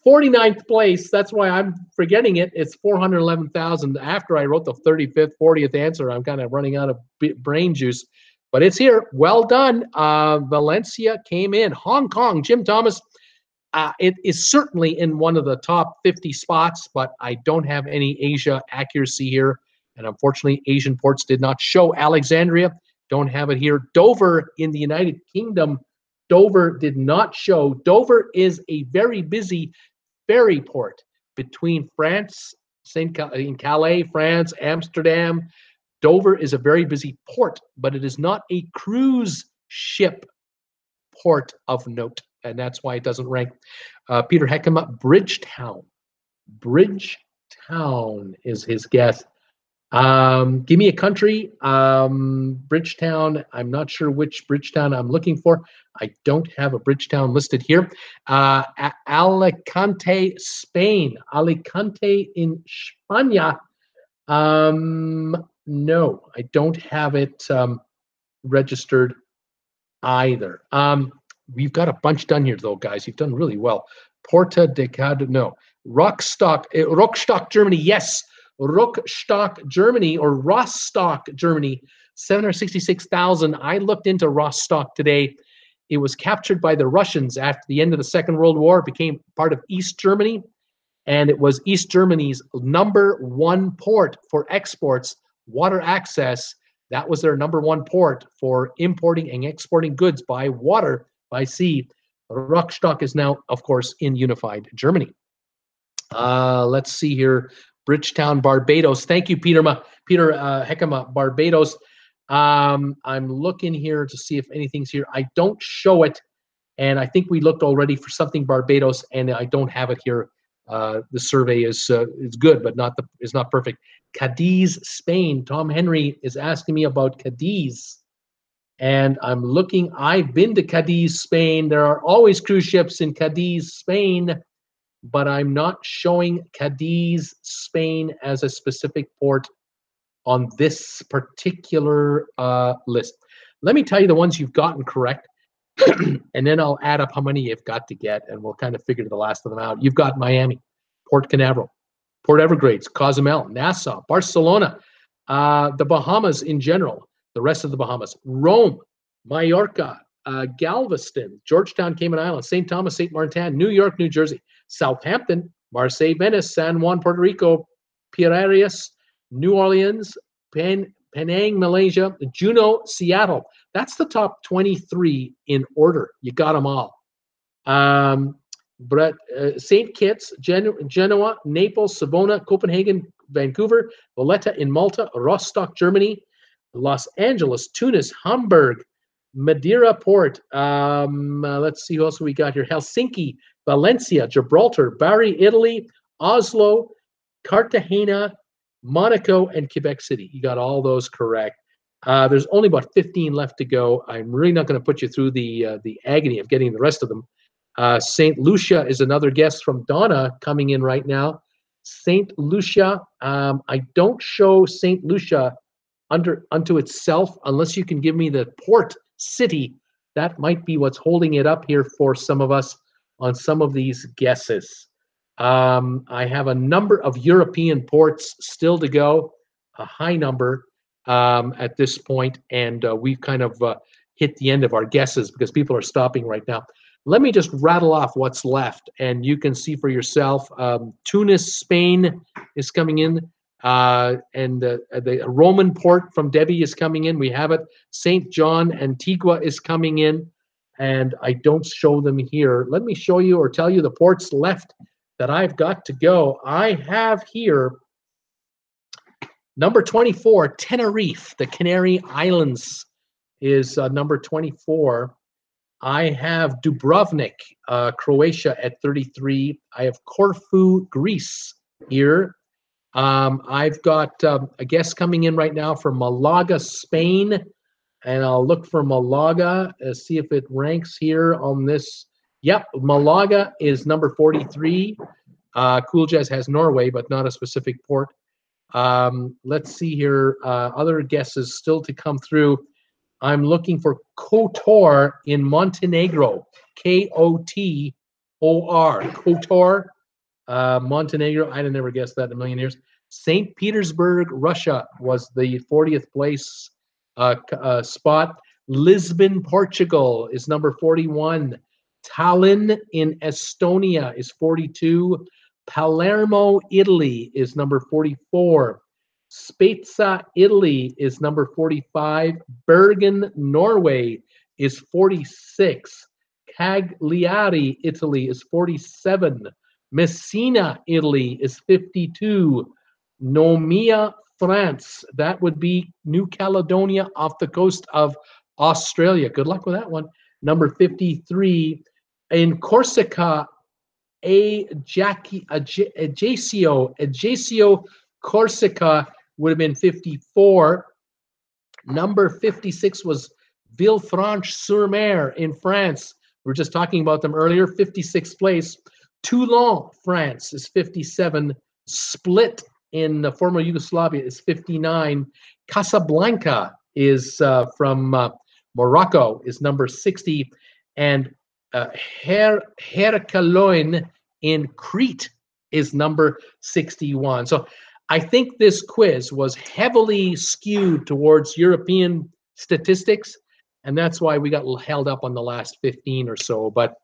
49th place. That's why I'm forgetting it. It's 411,000. After I wrote the 35th, 40th answer, I'm kind of running out of brain juice. But it's here. Well done. Valencia came in. Hong Kong, Jim Thomas. It is certainly in one of the top 50 spots, but I don't have any Asia accuracy here. And unfortunately, Asian ports did not show. Alexandria, don't have it here. Dover in the United Kingdom, Dover did not show. Dover is a very busy ferry port between France, in Calais, France, Amsterdam. Dover is a very busy port, but it is not a cruise ship port of note, and that's why it doesn't rank. Peter Heckema, Bridgetown. Bridgetown is his guess. Give me a country. Bridgetown. I'm not sure which Bridgetown I'm looking for. I don't have a Bridgetown listed here. Alicante, Spain. Alicante in España. No, I don't have it registered either. We've got a bunch done here, though, guys. You've done really well. Porta de Cad, no. Rostock, Germany, yes. Rostock, Germany, or Rostock, Germany, 766,000. I looked into Rostock today. It was captured by the Russians after the end of the Second World War. It became part of East Germany, and it was East Germany's #1 port for exports, water access. That was their #1 port for importing and exporting goods by water, by sea. Rostock is now, of course, in unified Germany. Let's see here. Bridgetown, Barbados. Thank you, Peter Heckema, Barbados. I'm looking here to see if anything's here. I don't show it, and I think we looked already for something Barbados, and I don't have it here. The survey is good, but is not perfect. Cadiz, Spain. Tom Henry is asking me about Cadiz, and I'm looking. I've been to Cadiz, Spain. There are always cruise ships in Cadiz, Spain, but I'm not showing Cadiz, Spain as a specific port on this particular list. Let me tell you the ones you've gotten correct, and then I'll add up how many you've got to get, and we'll kind of figure the last of them out. You've got Miami, Port Canaveral, Port Everglades, Cozumel, Nassau, Barcelona, the Bahamas in general, the rest of the Bahamas, Rome, Mallorca, Galveston, Georgetown, Cayman Islands, St. Thomas, St. Martin, New York, New Jersey, Southampton, Marseille, Venice, San Juan, Puerto Rico, Piraeus, New Orleans, Penang, Malaysia, Juneau, Seattle. That's the top 23 in order. You got them all. St. Kitts, Genoa, Naples, Savona, Copenhagen, Vancouver, Valletta in Malta, Rostock, Germany, Los Angeles, Tunis, Hamburg, Madeira Port. Let's see who else we got here. Helsinki, Valencia, Gibraltar, Bari, Italy, Oslo, Cartagena, Monaco, and Quebec City. You got all those correct. There's only about 15 left to go. I'm really not going to put you through the agony of getting the rest of them. St. Lucia is another guest from Donna coming in right now. St. Lucia, I don't show St. Lucia unto itself unless you can give me the port city. That might be what's holding it up here for some of us on some of these guesses. I have a number of European ports still to go, a high number at this point, and we've kind of hit the end of our guesses because people are stopping right now. Let me just rattle off what's left, and you can see for yourself. Tunis, Spain is coming in, and the Roman port from Debbie is coming in. We have it. St. John, Antigua is coming in, and I don't show them here. Let me show you or tell you the ports left that I've got to go. I have here number 24, Tenerife, the Canary Islands is number 24. I have Dubrovnik, Croatia at 33. I have Corfu, Greece here. I've got a guest coming in right now for Malaga, Spain, and I'll look for Malaga, see if it ranks here on this. Yep, Malaga is number 43. Cool Jazz has Norway, but not a specific port. Let's see here. Other guesses still to come through. I'm looking for Kotor in Montenegro. Kotor. Kotor, Montenegro. I'd have never guessed that in a million years. St. Petersburg, Russia was the 40th place spot. Lisbon, Portugal is number 41. Tallinn in Estonia is 42. Palermo, Italy is number 44. Spezia, Italy is number 45. Bergen, Norway is 46. Cagliari, Italy is 47. Messina, Italy is 52. Nomia, France, that would be New Caledonia off the coast of Australia. Good luck with that one. Number 53. In Corsica, Ajaccio, Corsica would have been 54. Number 56 was Villefranche-sur-Mer in France. We were just talking about them earlier. 56th place. Toulon, France is 57. Split in the former Yugoslavia is 59. Casablanca is from Morocco is number 60. And Heracleon in Crete is number 61. So I think this quiz was heavily skewed towards European statistics, and that's why we got held up on the last 15 or so. But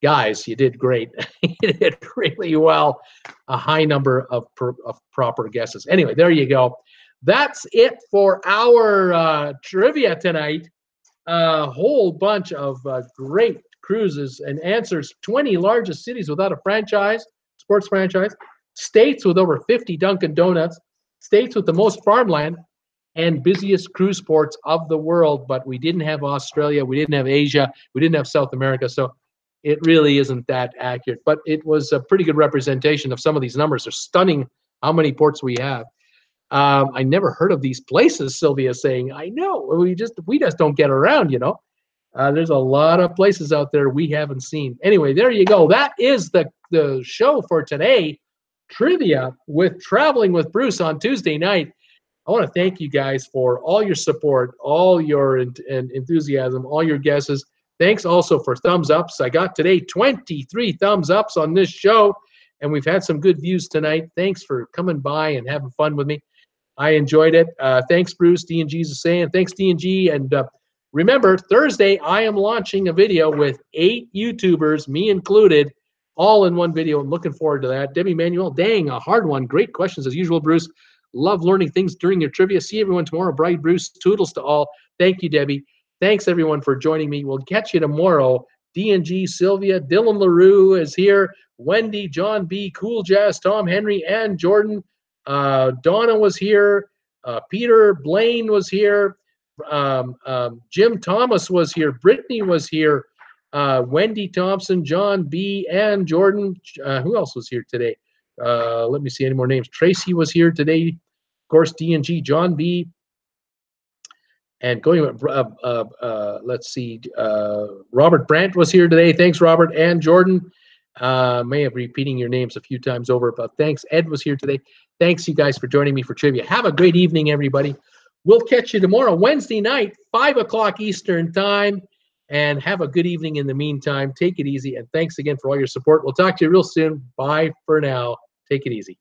guys, you did great. You did really well. A high number of proper guesses. Anyway, there you go. That's it for our trivia tonight. A whole bunch of great cruises and answers. 20 largest cities without a franchise, sports franchise, states with over 50 Dunkin Donuts, states with the most farmland, and busiest cruise ports of the world. But we didn't have Australia, we didn't have Asia, we didn't have South America, so it really isn't that accurate. But it was a pretty good representation of some of these numbers. They're stunning how many ports we have. I never heard of these places, Sylvia saying, I know, we just don't get around, you know. There's a lot of places out there we haven't seen. Anyway, there you go. That is the show for today. Trivia with Traveling with Bruce on Tuesday night. I want to thank you guys for all your support, all your enthusiasm, all your guesses. Thanks also for thumbs ups. I got today 23 thumbs ups on this show, and we've had some good views tonight. Thanks for coming by and having fun with me. I enjoyed it. Thanks, Bruce. D&G's is saying. Thanks, D&G. And remember, Thursday, I am launching a video with 8 YouTubers, me included, all in one video. I'm looking forward to that. Debbie Manuel, dang, a hard one. Great questions as usual, Bruce. Love learning things during your trivia. See everyone tomorrow. Bright Bruce, toodles to all. Thank you, Debbie. Thanks, everyone, for joining me. We'll catch you tomorrow. D&G, Sylvia, Dylan LaRue is here. Wendy, John B., Cool Jazz, Tom Henry, and Jordan. Donna was here. Peter Blaine was here. Jim Thomas was here. Brittany was here. Wendy Thompson, John B., and Jordan. Who else was here today? Let me see any more names. Tracy was here today. Of course, D&G, John B. And going, let's see. Robert Brandt was here today. Thanks, Robert and Jordan. May have repeating your names a few times over, but thanks. Ed was here today. Thanks, you guys, for joining me for trivia. Have a great evening, everybody. We'll catch you tomorrow, Wednesday night, 5 o'clock Eastern time. And have a good evening in the meantime. Take it easy. And thanks again for all your support. We'll talk to you real soon. Bye for now. Take it easy.